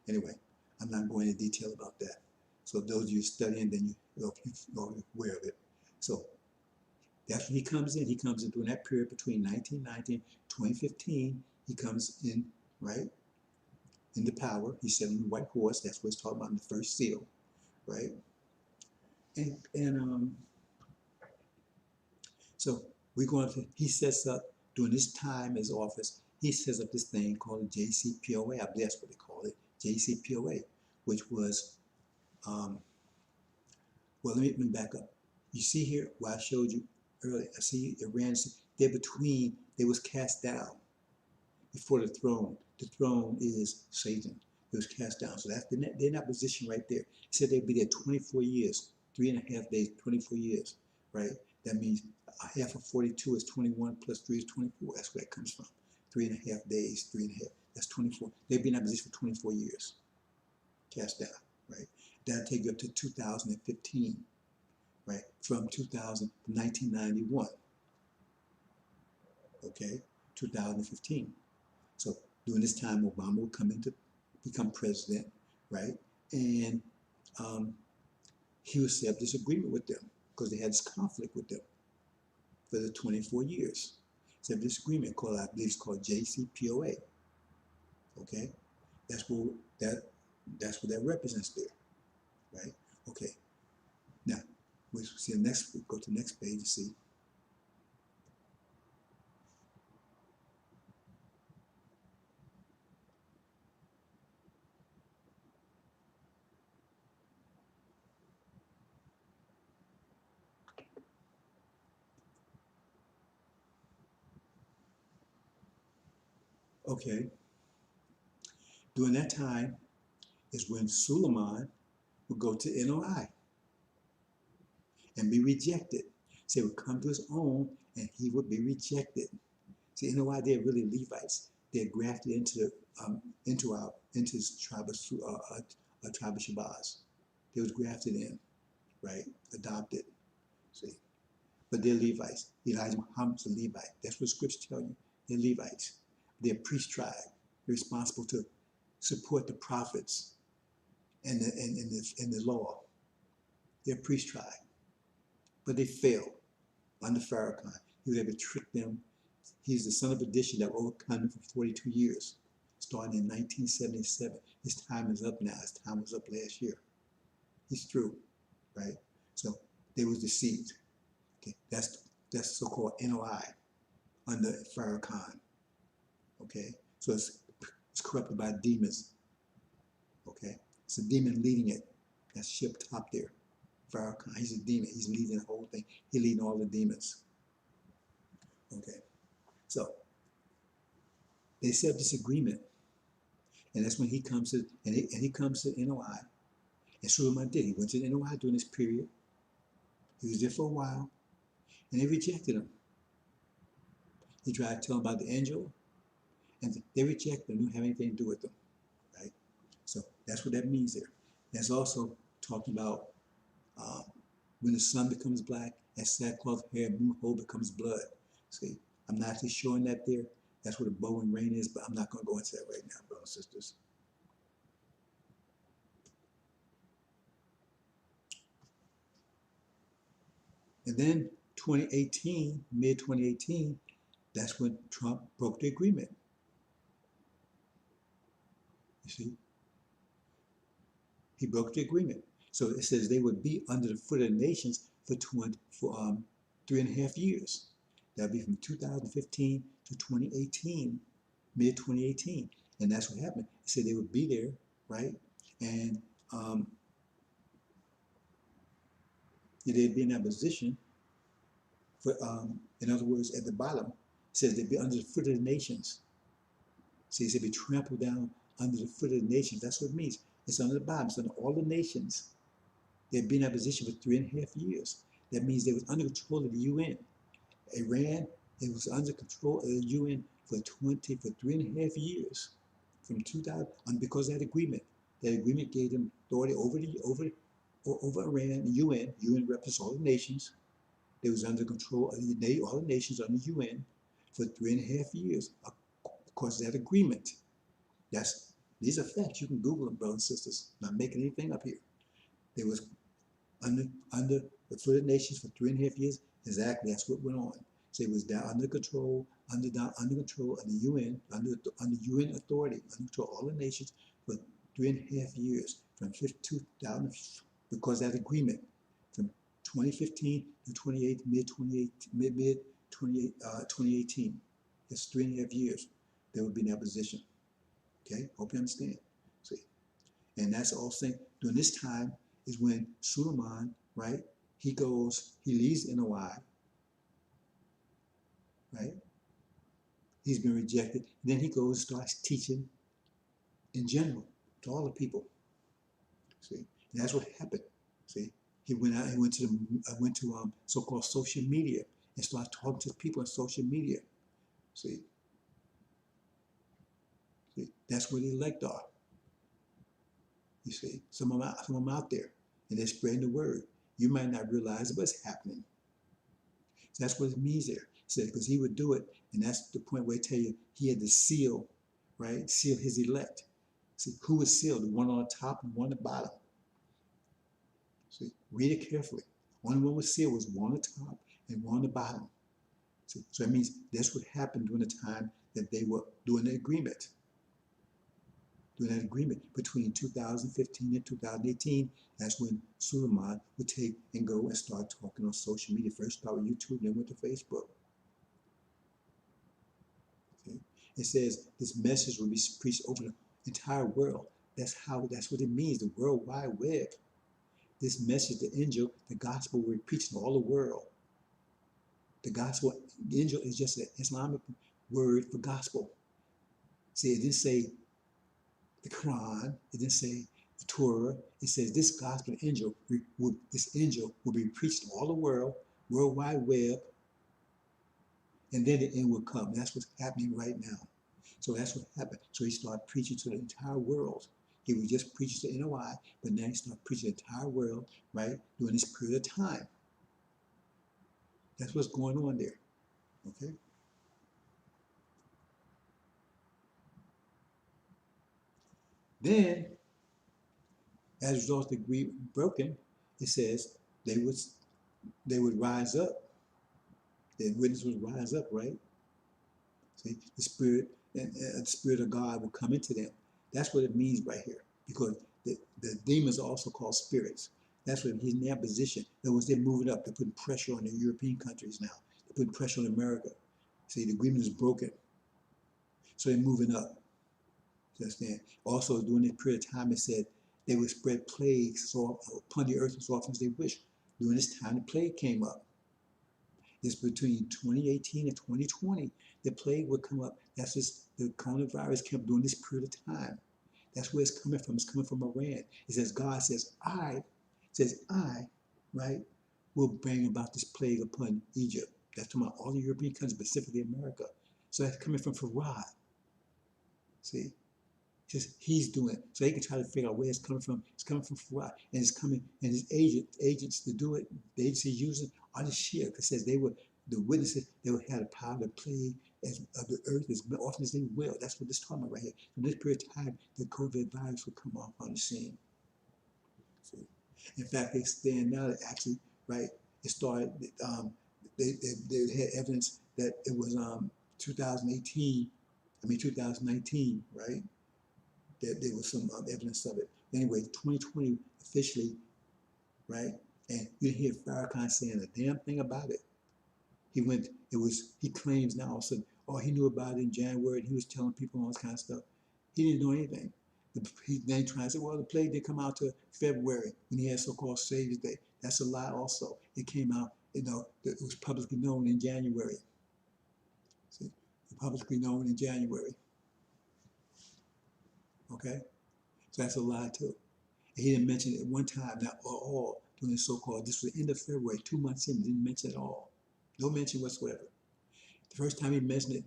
Anyway, I'm not going into detail about that. So those of you studying, then you're aware of it. So that's when he comes in. He comes in during that period between 1990 and 2015. He comes in, right, into power. He's sitting on the white horse. That's what it's talking about in the first seal, right? And so we're going to, he sets up, during this time as office, he sets up this thing called the JCPOA. I believe that's what they call it, JCPOA, which was, well, let me back up. You see here what I showed you earlier. I see Iran, they're between, they was cast down before the throne. The throne is Satan. It was cast down. So that's they're in that position right there. He said they'd be there 24 years, 3.5 days, 24 years, right? That means a half of 42 is 21 plus 3 is 24. That's where that comes from. 3.5 days, 3.5. That's 24. They've been in that position for 24 years, cast down, right? That'll take you up to 2015, right? From 1991, okay? 2015. So during this time, Obama would come in to become president, right? And he would set up this agreement with them because they had this conflict with them for the 24 years. Set up this agreement called, I believe it's called JCPOA. Okay, that's what that represents there, right? Okay. Now we see the next. We go to the next page to see. Okay. During that time is when Suleiman would go to NOI and be rejected. So he would come to his own and he would be rejected. See, NOI, they're really Levites. They're grafted into his tribe of Shabazz. They was grafted in, right? Adopted. See. But they're Levites. Elijah Muhammad's a Levite. That's what scriptures tell you. They're Levites. They're a priest tribe. They're responsible to support the prophets and the law. They're a priest tribe. But they failed under Farrakhan. He was able to trick them. He's the son of addition that overcame him for 42 years, starting in 1977. His time is up now. His time was up last year. He's through, right? So they was deceived. Okay, that's so-called NOI under Farrakhan. Okay, so it's corrupted by demons. Okay, it's a demon leading it. That's ship top there. Farrakhan, he's a demon. He's leading the whole thing. He's leading all the demons. Okay, so they set up this agreement, and that's when he comes to he comes to NOI. And Suleiman did. He went to NOI during this period. He was there for a while, and they rejected him. He tried to tell them about the angel, and they rejected him. Didn't have anything to do with them, right? So that's what that means there. That's also talking about when the sun becomes black, as sackcloth hair, moon hole becomes blood. See, I'm not actually showing that there. That's what a bow and rain is, but I'm not going to go into that right now, brothers and sisters. And then 2018, mid 2018, that's when Trump broke the agreement. You see? He broke the agreement. So it says they would be under the foot of the nations for 3.5 years. That'll be from 2015 to 2018, mid 2018. And that's what happened. It said they would be there, right? And they'd be in that position for, in other words, at the bottom, it says they'd be under the foot of the nations. See, it said be trampled down under the foot of the nations. That's what it means. It's under the bottom. It's under all the nations. They've been in that position for 3.5 years. That means they was under control of the UN. Iran, it was under control of the UN for 3.5 years, from 2000, and because of that agreement. That agreement gave them authority over Iran, the UN. UN represents all the nations. They was under control of all the nations under the UN for 3.5 years, because of that agreement. These are facts. You can Google them, brothers and sisters. I'm not making anything up here. They was under the foot of the nations for 3.5 years. Exactly, that's what went on. So it was down under control, under control of the UN, under UN authority, under control of all the nations for 3.5 years, from 2000, because of that agreement, from 2015 to 2018. It's 3.5 years they would be in that position. Okay, hope you understand. See, and that's all saying during this time is when Suleiman, right? He leaves NOI, right? He's been rejected. Then he goes and starts teaching in general to all the people. See, and that's what happened. See, he went out. He went to so-called social media and started talking to people on social media. See, that's where the elect are. You see, some of them out there, and they're spreading the word. You might not realize what's happening. So that's what it means there. So because he would do it, and that's the point where I tell you he had to seal, right? Seal his elect. See, who was sealed? The one on the top and one on the bottom. See, read it carefully. Only one was sealed was one on the top and one on the bottom. See, so that means that's what happened during the time that they were doing the agreement. During that agreement between 2015 and 2018, that's when Suleiman would take and go and start talking on social media. First start with YouTube, then went to Facebook. Okay? It says this message will be preached over the entire world. That's what it means, the World Wide Web. This message, the angel, the gospel will be preached in all the world. The gospel, the angel is just an Islamic word for gospel. See, it didn't say the Quran, it didn't say the Torah. It says this gospel angel, this angel will be preached in all the world, World Wide Web, and then the end will come. That's what's happening right now. So that's what happened. So he started preaching to the entire world. He would just preach to NOI, but now he started preaching to the entire world, right, during this period of time. That's what's going on there, okay? Then, as a result of the agreement broken, it says they would rise up. The witness would rise up, right? See, the spirit of God will come into them. That's what it means right here, because the demons are also called spirits. That's what he's in that position. In other words, they're moving up. They're putting pressure on the European countries now. They're putting pressure on America. See, the agreement is broken, so they're moving up. You understand? Also, during this period of time, it said they would spread plagues upon the earth as often as they wish. During this time, the plague came up. It's between 2018 and 2020. The plague would come up. That's just the coronavirus came up during this period of time. That's where it's coming from. It's coming from Iran. It says God says, I, right, will bring about this plague upon Egypt. That's talking about all the European countries, specifically America. So that's coming from Farad. See? Just he's doing it. So they can try to figure out where it's coming from. It's coming from Farad. And it's coming, and his agents to do it, the agency using are the Shia. It says the witnesses, they would have the power to plague of the earth as often as they will. That's what this talking about right here. In this period of time, the COVID virus will come off on the scene. See? In fact, they stand now that actually, right, it started, they had evidence that it was 2019, right? There was some evidence of it. Anyway, 2020 officially, right? And you didn't hear Farrakhan saying a damn thing about it. He claims now all of a sudden, oh, he knew about it in January and he was telling people all this kind of stuff. He didn't know anything. He then trying to say, well, the plague didn't come out to February when he had so-called Savior's Day. That's a lie also. It came out, it was publicly known in January. See, publicly known in January. Okay? So that's a lie too. And he didn't mention it at one time, not at all, during the so-called, this was the end of February, 2 months in, he didn't mention it at all. No mention whatsoever. The first time he mentioned it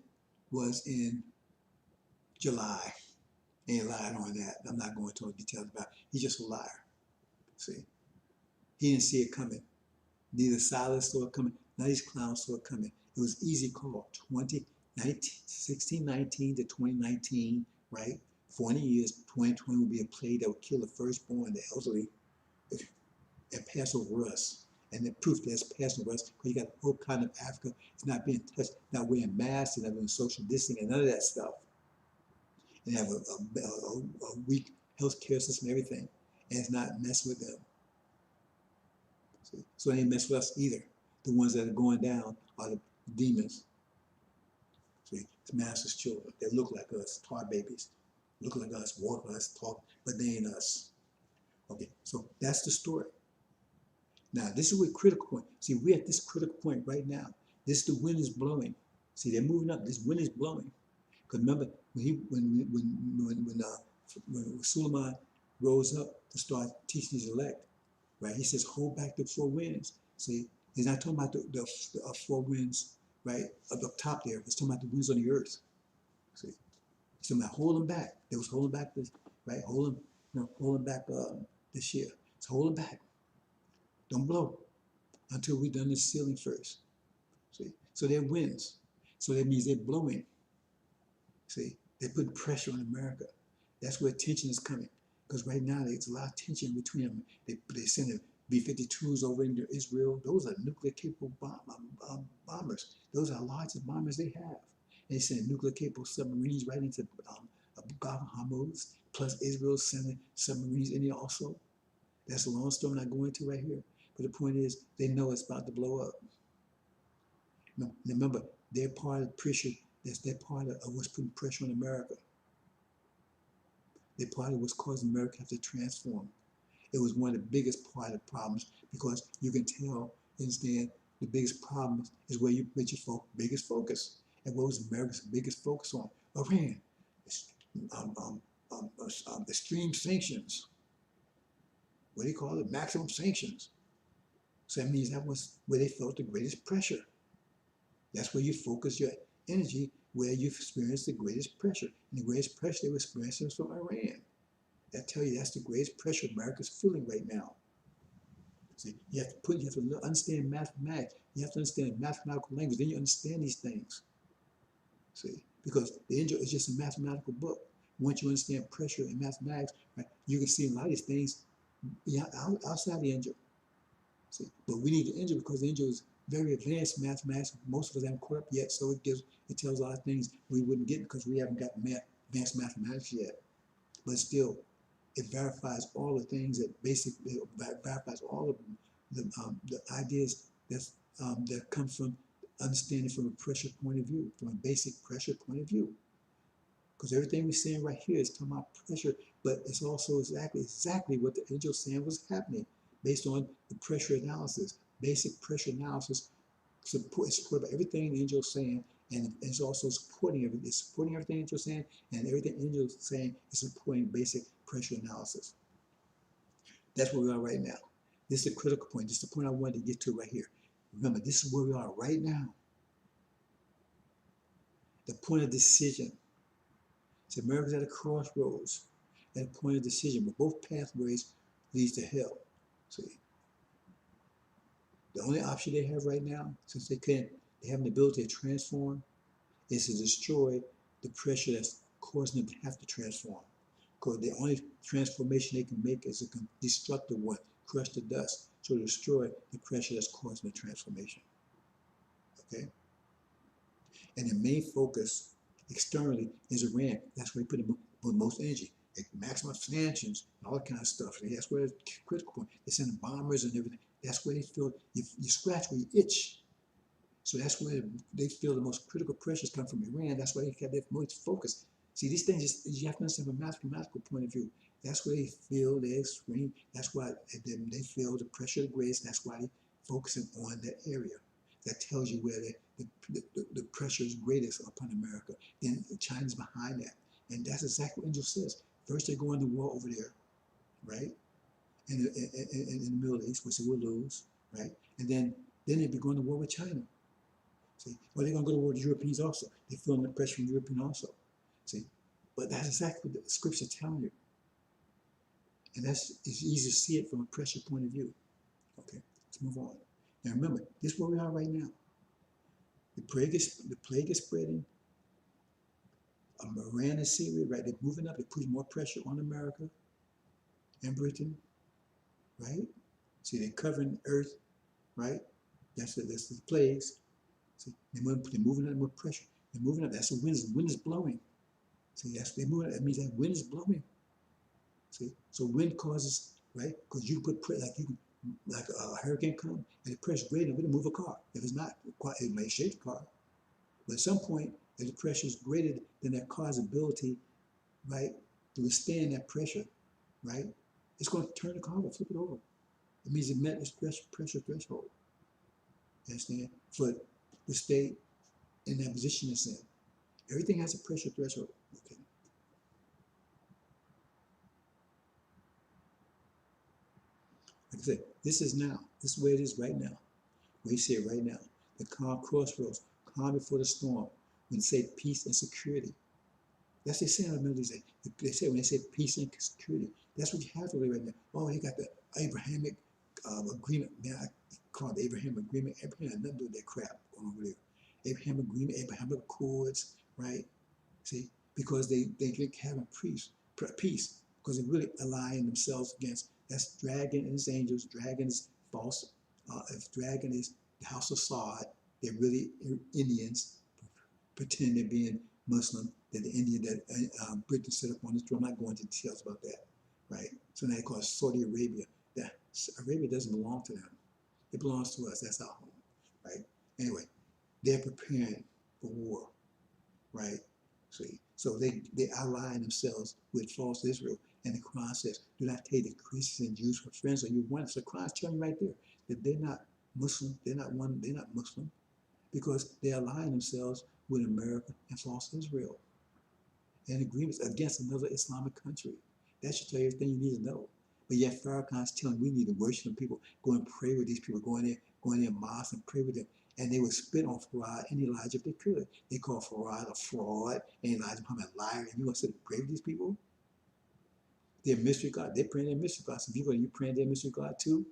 was in July. And he lied on that. I'm not going into details about it. He's just a liar. See? He didn't see it coming. Neither Silas saw it coming, none of these clowns saw it coming. It was easy call. 1619 to 2019, right? 40 years, 2020 will be a plague that will kill the firstborn, the elderly, and pass over us. And the proof that it's passing over us, because you got the whole continent of Africa, it's not being touched, not wearing masks, and not doing social distancing, and none of that stuff. And have a weak healthcare system, everything. And it's not messing with them. See? So they ain't mess with us either. The ones that are going down are the demons. See, it's master's children. They look like us, tar babies. Look like us, walk like us, talk, but they ain't us. Okay, so that's the story. Now, this is where critical point. See, we're at this critical point right now. This, the wind is blowing. See, they're moving up. This wind is blowing. Because remember, when Suleiman rose up to start teaching his elect, right? He says, hold back the four winds. See, he's not talking about the four winds, right, up top there. He's talking about the winds on the earth. See, he's talking about holding back. They was holding back this, right? Holding back this year. It's holding back. Don't blow until we've done this sealing first. See, so they're winds. So that means they're blowing. See, they put pressure on America. That's where tension is coming. Because right now there's a lot of tension between them. They send B-52s over into Israel. Those are nuclear capable bombers. Those are the largest bombers they have. And they send nuclear capable submarines right into Gulf Hormuz. Plus Israel sending submarines in there also. That's a long story I'm not going into right here. But the point is, they know it's about to blow up. No, remember, they're part of the pressure. They're part of what's putting pressure on America. They're part of what's causing America to have to transform. It was one of the biggest part of the problems because you can tell, understand, the biggest problem is where you put your biggest focus. And what was America's biggest focus on? Iran, extreme sanctions. What do you call it? Maximum sanctions. So that means that was where they felt the greatest pressure. That's where you focus your energy, where you've experienced the greatest pressure. And the greatest pressure they were experiencing was from Iran. I tell you, that's the greatest pressure America's feeling right now. See, you have to understand mathematics. You have to understand mathematical language. Then you understand these things. See, because the Angel is just a mathematical book. Once you understand pressure in mathematics, right, you can see a lot of these things outside the Angel. See, but we need the Angel because the Angel is very advanced mathematics. Most of us haven't caught up yet, so it tells a lot of things we wouldn't get because we haven't got advanced mathematics yet. But still, it verifies all the things that basically verifies all of the ideas that come from understanding from a pressure point of view, from a basic pressure point of view. Because everything we're saying right here is talking about pressure, but it's also exactly what the Angel saying was happening based on the pressure analysis. Basic pressure analysis supported by everything the Angel is saying, and it's also supporting everything. It's supporting everything the Angel is saying, and everything the Angel is saying is supporting basic pressure analysis. That's where we are right now. This is a critical point. This is the point I wanted to get to right here. Remember, this is where we are right now. The point of decision. So America's at a crossroads, at a point of decision, but both pathways leads to hell. See, the only option they have right now, since they have an ability to transform, is to destroy the pressure that's causing them to have to transform. Because the only transformation they can make is a destructive one, crush the dust, so to destroy the pressure that's causing the transformation. Okay? And the main focus externally is Iran. That's where they put the most energy. They maximum sanctions and all that kind of stuff. That's where it's critical point. They send bombers and everything. That's where they feel you scratch where you itch. So that's where they feel the most critical pressures come from Iran. That's why they have their most focus. See, these things you have to understand from a mathematical point of view. That's where they feel their extreme. That's why they feel the pressure of grace. That's why they're focusing on that area. That tells you where the pressure is greatest upon America. Then China's behind that. And that's exactly what Angel says. First they're going to war over there, right? In the Middle East, which they will lose, right? And then they'd be going to war with China. See, well, they're going to go to war with the Europeans also. They're feeling the pressure from the Europeans also. See, but that's exactly what the scripture's telling you. And it's easy to see it from a pressure point of view. Okay, let's move on. Now remember, this is where we are right now. The plague is spreading. Iran and Syria, right? They're moving up. They're putting more pressure on America and Britain, right? See, they're covering the earth, right? That's the plagues. See, they're moving up with pressure. They're moving up. That's the wind. The wind is blowing. See, they're moving up. That means that wind is blowing. See, so wind causes, right? Because you put like a hurricane come and the pressure greater, it'll move a car. If it's not, it may shake the car. But at some point, if the pressure is greater than that car's ability, right, to withstand that pressure, right, it's going to turn the car over, flip it over. It means it met its pressure threshold. You understand? For to stay in that position it's in. Everything has a pressure threshold. Okay. Like I said, this is now. This is where it is right now. We see it right now. The calm crossroads, calm before the storm. When they say peace and security. That's what they say in the Middle East. They say when they say peace and security. That's what you have to do right now. Oh, they got the Abrahamic agreement. Man, I call it the Abraham agreement. Abraham had nothing to do with that crap going over there. Abraham agreement, Abrahamic accords, right? See, because they drink having peace, because they really align themselves against. That's dragon and his angels. Dragon is false. If dragon is the house of Saud, they're really Indians pretending they're being Muslim. That the Indian that Britain set up on the throne. I'm not going into details about that, right? So now they call it Saudi Arabia. That Arabia doesn't belong to them. It belongs to us. That's our home, right? Anyway, they're preparing for war, right? See, so they align themselves with false Israel. And the Quran says, do not take the Christians and Jews for friends or you want. So the Quran's telling you right there that they're not Muslim, they're not Muslim, because they align themselves with America and false Israel and agreements against another Islamic country. That should tell you everything you need to know. But yet Farrakhan's telling we need to worship them people, go and pray with these people, go in their mosques and pray with them. And they would spit on Farad and Elijah if they could. They call Farad a fraud and Elijah Muhammad a liar. And you want to sit and pray with these people? They're mystery God. They're praying their mystery God. So you praying their mystery God too?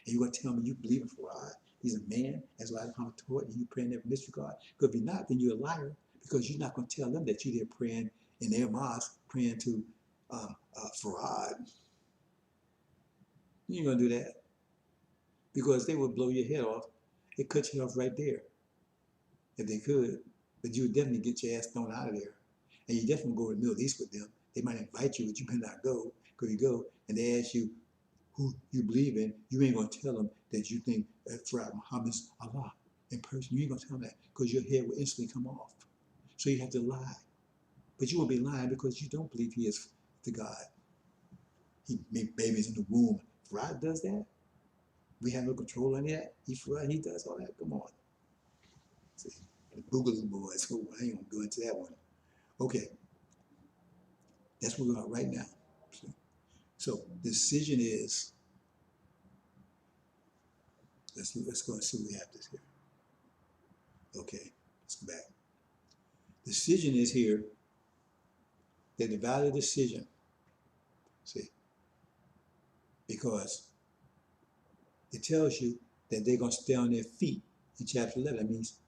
And you're going to tell me you believe in Farad? He's a man, as Elijah Muhammad taught, and you praying their mystery God? Because if you're not, then you're a liar, because you're not going to tell them that you're there praying in their mosque, praying to Farad. You ain't going to do that, because they would blow your head off. They cut you off right there if they could. But you would definitely get your ass thrown out of there. And you definitely go to the Middle East with them. They might invite you, but you better not go. Because you go and they ask you who you believe in, you ain't going to tell them that you think that Farad Muhammad's Allah in person. You ain't going to tell them that, because your head will instantly come off. So you have to lie. But you won't be lying because you don't believe he is the God. He made babies in the womb. Farad does that? We have no control on that? He does all that? Come on. See, the Boogaloo Boys. Oh, I ain't going to go into that one. Okay. That's where we are right now. So the decision is, let's go and see what we have this here. Okay, let's go back. The decision is here, that the value of decision, see, because it tells you that they're going to stay on their feet in chapter 11. That means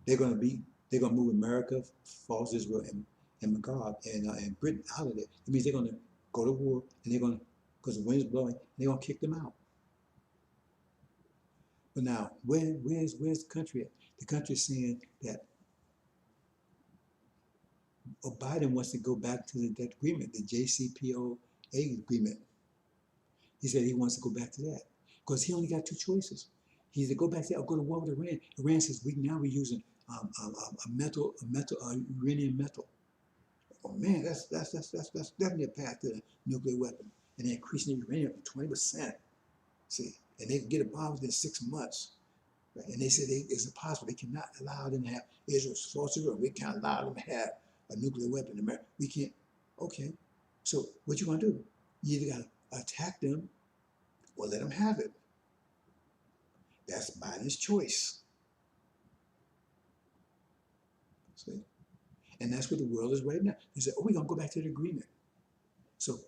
they're going to move America, false Israel, and Magog, and Britain out of there. It means they're going to go to war, and they're going to, because the wind's blowing, they're going to kick them out. But now, where's the country at? The country's saying that Biden wants to go back to that agreement, the JCPOA agreement. He said he wants to go back to that because he only got two choices. He either go back to that or go to war with Iran. Iran says we're using uranium metal. Oh man, that's definitely a path to the nuclear weapon. And they're increasing the uranium to 20%. See, and they can get a bomb within 6 months. Right? And they said it's impossible. They cannot allow them to have Israel's false Israel. We can't allow them to have a nuclear weapon in America. We can't. Okay. So what you gonna do? You either gotta attack them or let them have it. That's Biden's choice. See? And that's what the world is right now. They say, oh, we're gonna go back to the agreement. So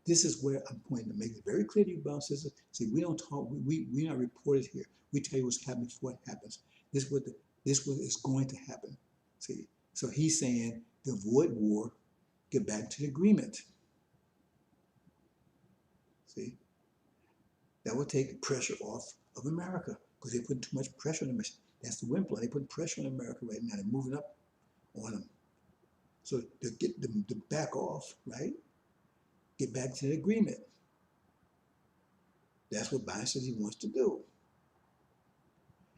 this is where I'm pointing to make it very clear to you, brothers and sisters. See, we don't talk, we're not reported here. We tell you what's happening before it happens. This what is going to happen. See, so he's saying to avoid war, get back to the agreement. See, that will take pressure off of America because they're putting too much pressure on them. That's the wind blowing. They're putting pressure on America right now. They're moving up on them. So to get them to back off, right? Get back to the agreement. That's what Biden says he wants to do.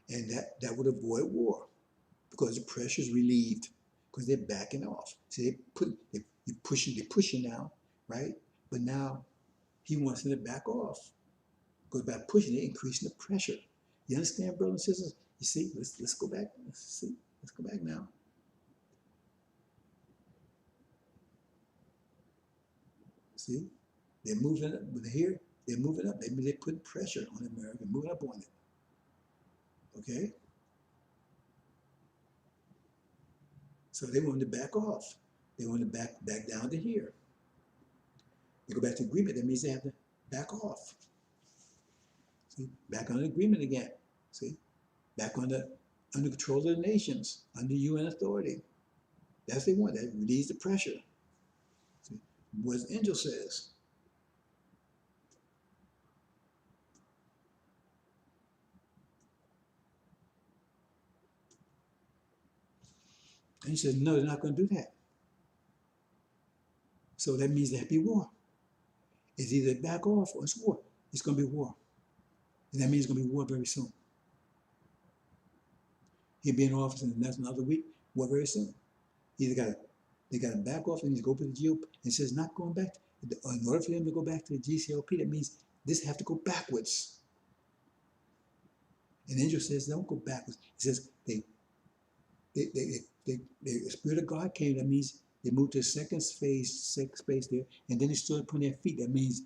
And that would avoid war because the pressure is relieved because they're backing off. So they're pushing now, right? But now he wants them to back off because by pushing, they're increasing the pressure. You understand, brothers and sisters? You see, let's go back. Let's go back now. See, they're moving up. But here, they're moving up. They're putting pressure on America, moving up on it. Okay? So they wanted to back off. They wanted to back down to here. They go back to agreement. That means they have to back off. See, back on the agreement again. See, back under control of the nations, under UN authority. That's what they want. That relieves the pressure. See, what the angel says. And he said, no, they're not going to do that. So that means there'll be war. It's either back off or it's war. It's going to be war. And that means it's going to be war very soon. He'll be in office in the next another week, war very soon. They got to back off and he's go to the GOP and says not going back. In order for them to go back to the GCLP, that means this have to go backwards. And the angel says don't go backwards. He says the Spirit of God came. That means they moved to the second space there, and then they started putting their feet. That means,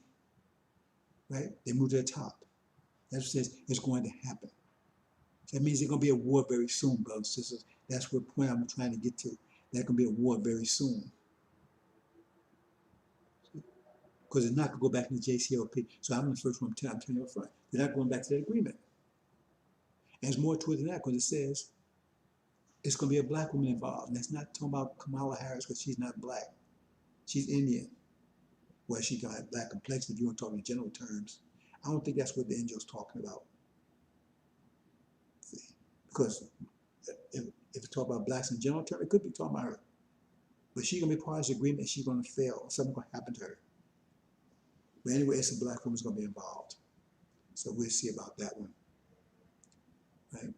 right? They moved to the top. That's what says it's going to happen. That means there's going to be a war very soon, brothers and sisters. That's what point I'm trying to get to. There's going to be a war very soon. Because they're not going to go back to the JCLP. So I'm the first one I'm telling you up front. They're not going back to that agreement. And there's more to it than that because it says it's going to be a black woman involved. And that's not talking about Kamala Harris because she's not black. She's Indian. Well, she got a black complexion if you want to talk in general terms. I don't think that's what the angel's talking about. See? Because if you talk about blacks in general terms, it could be talking about her. But she's going to be part of this agreement and she's going to fail. Something's going to happen to her. But anyway, it's a black woman's going to be involved. So we'll see about that one. Right?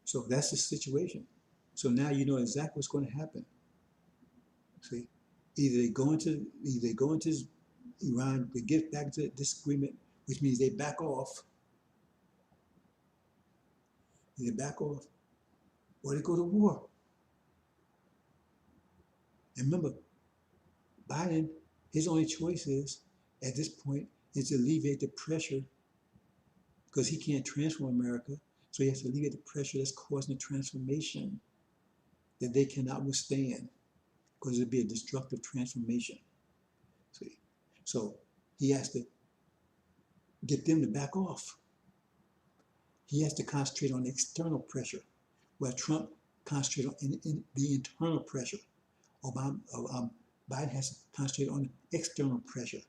So that's the situation. So now you know exactly what's going to happen. See? Either they go into Iran, they get back to this agreement, which means they back off. They back off, or they go to war. And remember, Biden, his only choice is, at this point, is to alleviate the pressure because he can't transform America. So he has to alleviate the pressure that's causing the transformation that they cannot withstand because it'd be a destructive transformation. See? So he has to get them to back off. He has to concentrate on external pressure, where Trump concentrated on in the internal pressure. Biden has to concentrate on external pressure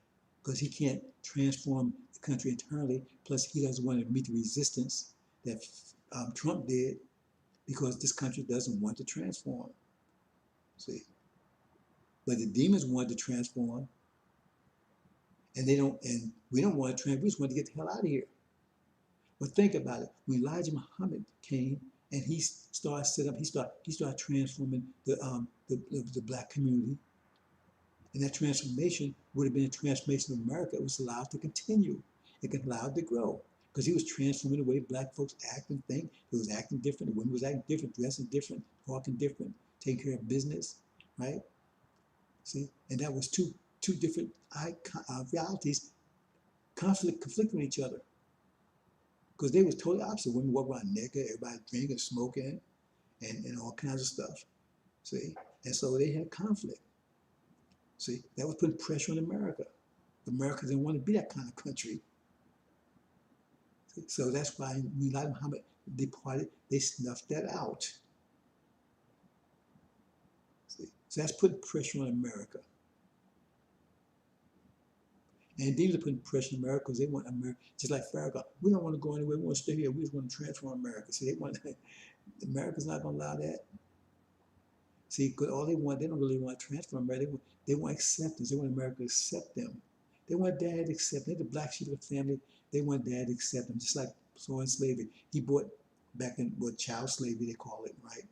because he can't transform the country internally. Plus, he doesn't want to meet the resistance that Trump did because this country doesn't want to transform. See, but the demons want to transform, and they don't. And we don't want to transform. We just want to get the hell out of here. But think about it. When Elijah Muhammad came and he started transforming the black community. And that transformation would have been a transformation of America. It was allowed to continue. It could allow it to grow. Because he was transforming the way black folks act and think. It was acting different. The women was acting different, dressing different, talking different, taking care of business, right? See? And that was two two different realities conflicting with each other. Because they was totally opposite. Women walk around naked, everybody drinking, smoking, and all kinds of stuff. See? And so they had conflict. See? That was putting pressure on America. America didn't want to be that kind of country. See? So that's why we like Muhammad departed, they snuffed that out. See? So that's putting pressure on America. And these are putting pressure on America because they want America, just like Farragut. We don't want to go anywhere. We want to stay here. We just want to transform America. See, they want America's not going to allow that. See, because all they don't really want to transform America. They want acceptance. They want America to accept them. They want dad to accept them. They're the black sheep of the family. They want dad to accept them, just like so in slavery. He brought back in what child slavery they call it, right?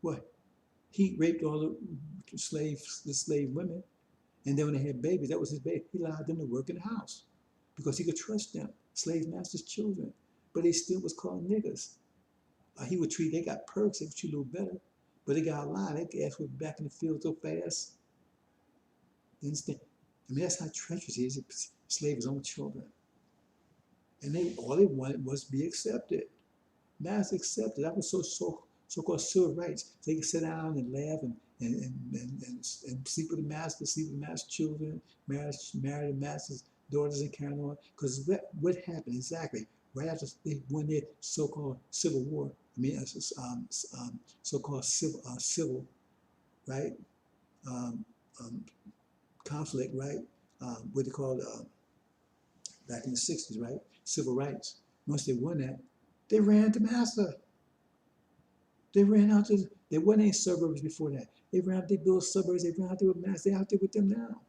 What? He raped all the slave women. And then when they had babies, that was his baby. He allowed them to work in the house because he could trust them, slave masters' children. But they still was called niggas. He would treat, they got perks, they would treat a little better. But they got a line, they ass was back in the field so fast. You understand? I mean, that's how treacherous he is. He slave his own children. And all they wanted was to be accepted. Mass accepted. That was so-called civil rights. So they could sit down and laugh and sleep with the master, sleep with the master's children, marry the master's daughters and carry on. Because what happened exactly right after they won their so-called civil war? I mean, so-called civil, right? Um, um, conflict, right? What they called back in the 60s, right? Civil rights. Once they won that, they ran to master. They ran out to, there wasn't any suburbs before that. They built suburbs, they ran out there with mass, they're out there with them now.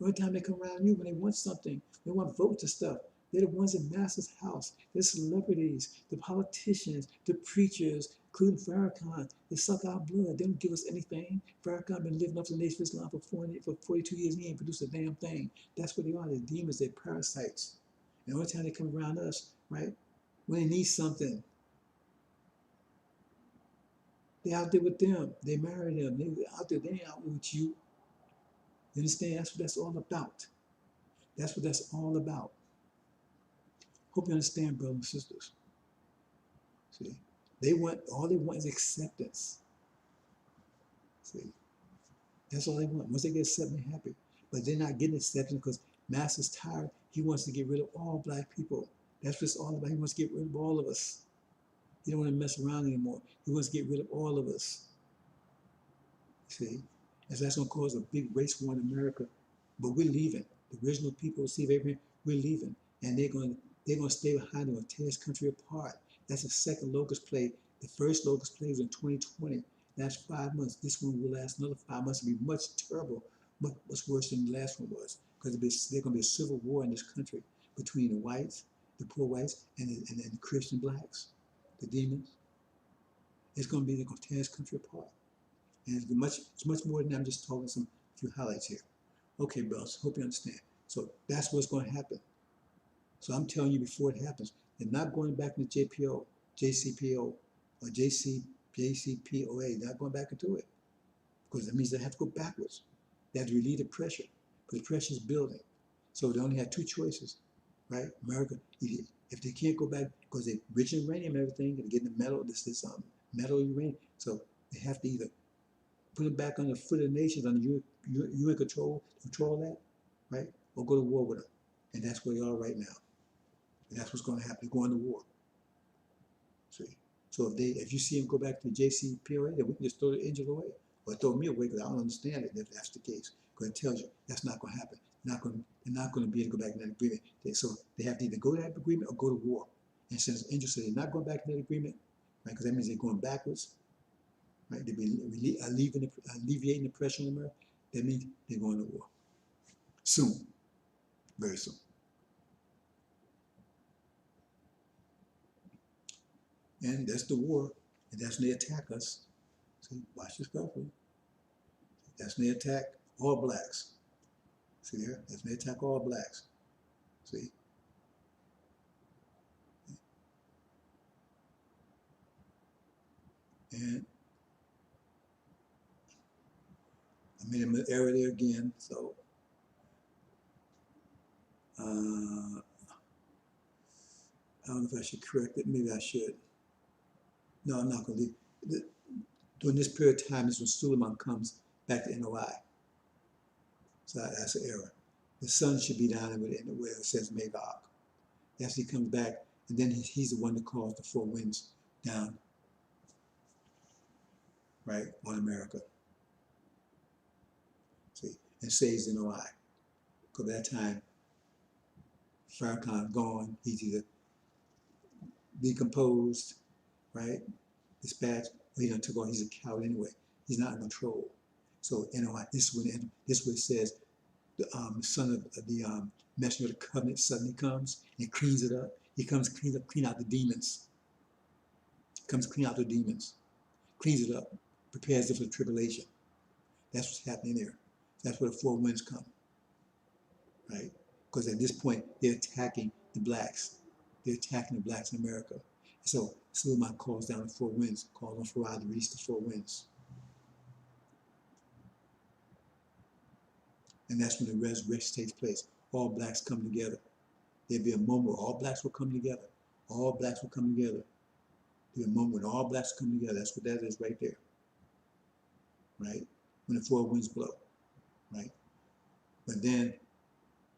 Every time they come around you, when they want something, they want votes and stuff, they're the ones in Master's house. They're celebrities, the politicians, the preachers, including Farrakhan. They suck our blood. They don't give us anything. Farrakhan been living up to the Nation of Islam for 42 years. He ain't produced a damn thing. That's what they are. They're demons. They're parasites. And every time they come around us, right, when they need something, they out there with them. They marry them. They out there. They ain't out with you. You understand? That's what that's all about. That's what that's all about. Hope you understand, brothers and sisters. See, all they want is acceptance. See, that's all they want. Once they get accepted, they're happy. But they're not getting acceptance because Master's tired. He wants to get rid of all black people. That's what it's all about. He wants to get rid of all of us. He don't want to mess around anymore. He wants to get rid of all of us. See, and so that's going to cause a big race war in America. But we're leaving. The original people, Steve Abraham, we're leaving, and they're going to stay behind. They're going to tear this country apart. That's the second locust plague. The first locust plague was in 2020. That's 5 months. This one will last another 5 months. It'll be much terrible, much worse than the last one was, because there's going to be a civil war in this country between the whites, the poor whites, and the Christian blacks, the demons. It's going to be, they're going to tear this country apart. And it's much more than I'm just talking some few highlights here. Okay, bros, hope you understand. So that's what's going to happen. So I'm telling you before it happens, they're not going back into JPO, JCPO, or JCPOA. They're not going back into it. Because that means they have to go backwards. They have to relieve the pressure. Because the pressure is building. So they only have two choices, right? America, if they can't go back, because they're rich in uranium and everything, they're getting the metal, metal uranium. So they have to either put it back on the foot of the nations, under UN control that, right? Or go to war with them. And that's where they are right now. And that's what's going to happen. They're going to war. See? So if you see them go back to the JCPOA, then we can just throw the Angel away. Or throw me away, because I don't understand it if that's the case. Because it tells you that's not going to happen. They're not going to be able to go back to that agreement. So they have to either go to that agreement or go to war. And since Angel said they're not going back to that agreement, right? Because that means they're going backwards. Right? They'll be alleviating the pressure on America. That means they're going to war. Soon. Very soon. And that's the war. And that's when they attack us. See, watch this carefully. That's when they attack all blacks. See there? That's when they attack all blacks. See? And I'm in an area there again, so I don't know if I should correct it. Maybe I should. No, I'm not going to leave. During this period of time is when Suleiman comes back to NOI. So that's an error. The sun should be down where it says Magog. As he comes back, and then he's the one that calls the four winds down, right, on America. See, and saves NOI. Because by that time, Farrakhan gone, he's either decomposed, right, dispatched, or he done took off, he's a coward anyway. He's not in control. So NOI, this is when it says the son of the messenger of the covenant suddenly comes and cleans it up. He comes clean out the demons. Comes clean out the demons, cleans it up, prepares it for the tribulation. That's what's happening there. That's where the four winds come, right? Because at this point they're attacking the blacks. They're attacking the blacks in America. So Suleiman calls down the four winds, calls on Farad to release the four winds. And that's when the resurrection takes place. All blacks come together. There'll be a moment where all blacks will come together. All blacks will come together. There'll be a moment when all blacks come together. That's what that is right there. Right? When the four winds blow. Right? But then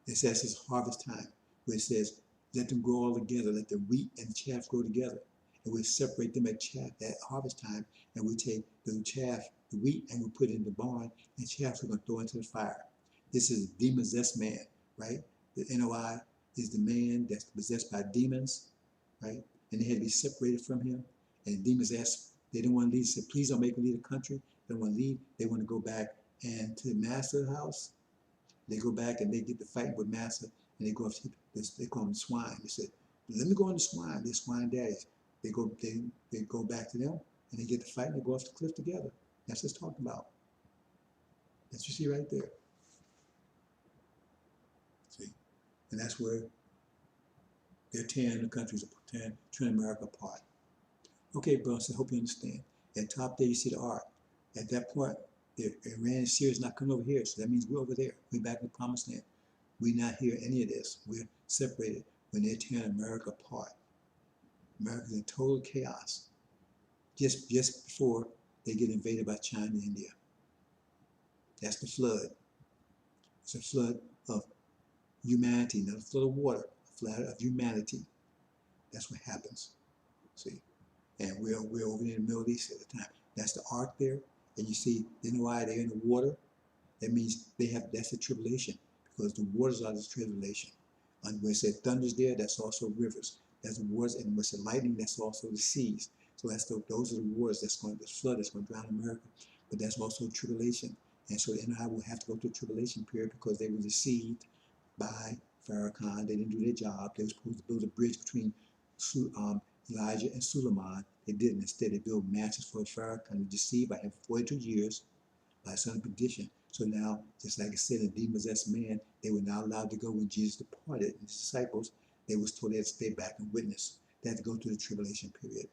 it says it's harvest time, where it says, let them grow all together, let the wheat and chaff grow together. And we separate them at harvest time, and we take the chaff, the wheat, and we put it in the barn, and chaff we're going to throw into the fire. This is a demon-possessed man, right? The NOI is the man that's possessed by demons, right? And they had to be separated from him. And the demons asked, they didn't want to leave, said, please don't make me leave the country. They don't want to leave. They want to go back and to the master of the house. They go back and they get to fight with master, and they go up to they call them swine. They said, let me go on the swine. They're swine daddies. They go back to them, and they get to fight, and they go off the cliff together. That's what it's talking about. That's what you see right there. See, and that's where they're tearing the countries apart, tearing America apart. Okay, bro, so I hope you understand. At the top there, you see the ark. At that point, Iran and Syria is not coming over here, so that means we're over there. We're back in the promised land. We're not here any of this. We're separated when they're tearing America apart. America's in total chaos just before they get invaded by China and India. That's the flood. It's a flood of humanity, not a flood of water, a flood of humanity. That's what happens. See? And we're over in the Middle East at the time. That's the ark there. And you see, you know why they're in the water? That means that's the tribulation, because the waters are the tribulation. And when it said thunder's there, that's also rivers. That's the waters, and when it said lightning, that's also the seas. So those are the waters the flood that's going to drown America. But that's also tribulation. And so the NI will have to go through a tribulation period because they were deceived by Farrakhan. They didn't do their job. They were supposed to build a bridge between Elijah and Suleiman. They didn't. Instead, they built matches for Farrakhan, deceived by him for 42 years by son of perdition. So now, just like I said, a demon-possessed man, they were not allowed to go when Jesus departed. And his disciples, they was told they had to stay back and witness. They had to go through the tribulation period.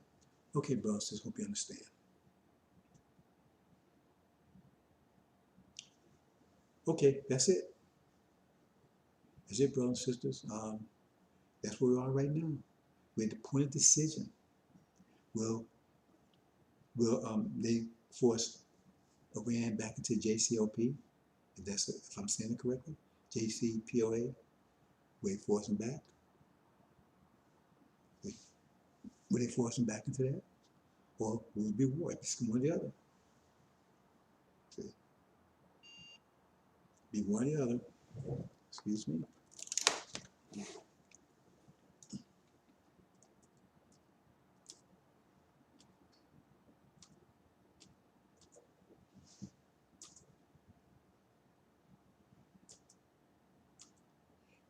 Okay, brothers, sisters, hope you understand. Okay, that's it. That's it, brothers and sisters. That's where we are right now. We're at the point of decision. Will they force Iran back into JCPOA? If I'm saying it correctly, JCPOA, will they force them back? Will they force them back into that? Or will it be war? It's one or the other. See? Be one or the other. Excuse me.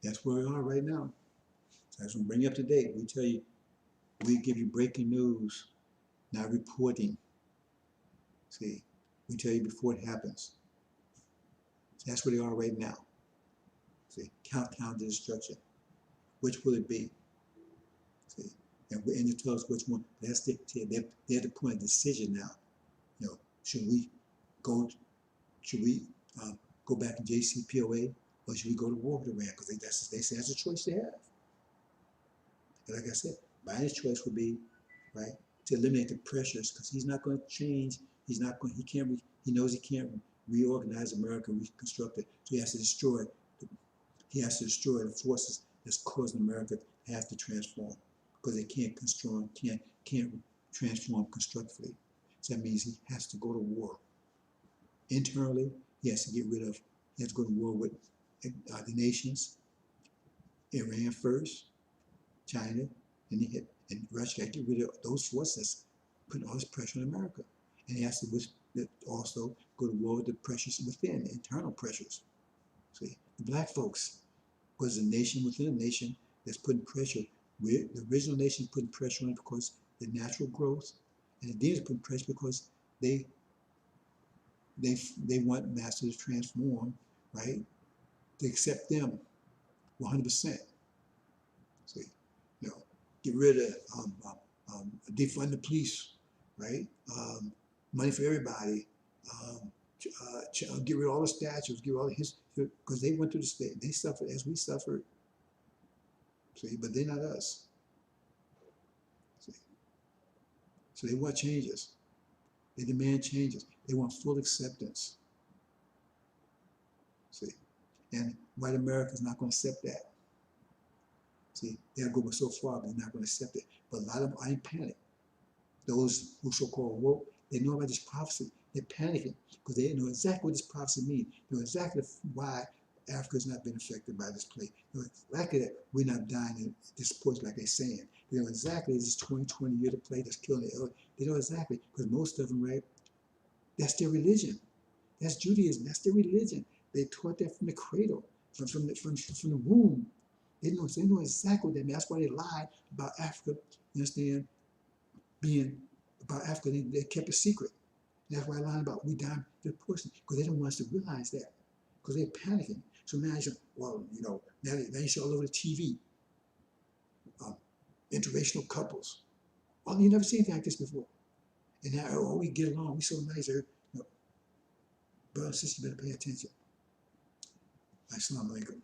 That's where we are right now. That's what we bring you up to date. We tell you, we give you breaking news, not reporting. See, we tell you before it happens. That's where they are right now. See, countdown to destruction. Which will it be? See, and you tell us which one. They're at the point of decision now. Should we go? Should we go back to JCPOA, or should we go to war with Iran? Because they say that's a choice they have. And like I said, Biden's choice would be, right, to eliminate the pressures, because he's not going to change. He's not going. He can't. He knows he can't reorganize America, reconstruct it. So he has to destroy. He has to destroy the forces that's causing America to have to transform, because they can't can't transform constructively. So that means he has to go to war. Internally, he has to get rid of. He has to go to war with the nations. Iran first, China, and he hit, and Russia got to get rid of those forces putting all this pressure on America. And he has to also go to war with the pressures within, the internal pressures. See, the black folks was a nation within a nation that's putting pressure. The original nation putting pressure on it because the natural growth, and the demons putting pressure because they want masters to transform, right? To accept them 100%. See, you know, get rid of defund the police, right? Money for everybody. Get rid of all the statues, get rid of all the history, because they went through the state. They suffered as we suffered. See, but they're not us. See, so they want changes. They demand changes. They want full acceptance. See, and white America is not going to accept that. See, they'll go so far, but they're not going to accept it. But a lot of them are in panic. Those who so-called woke, they know about this prophecy. They're panicking because they know exactly what this prophecy means. They know exactly why Africa has not been affected by this plague. They know exactly that we're not dying in disproportion like they're saying. They know exactly this 20 year of plague that's killing the elderly. They know exactly, because most of them, right, that's their religion. That's Judaism. That's their religion. They taught that from the cradle, from the womb. They know exactly what that means. That's why they lied about Africa, you understand, being about Africa. They kept it secret. That's why I lied about we dying disproportion, because they don't want us to realize that, because they're panicking. So now you say, well, you know, now you see all over the TV, interracial couples. Well, you never seen anything like this before. And now, oh, we get along, we so nice. You know, brother and sister, you better pay attention. Assalamu alaikum.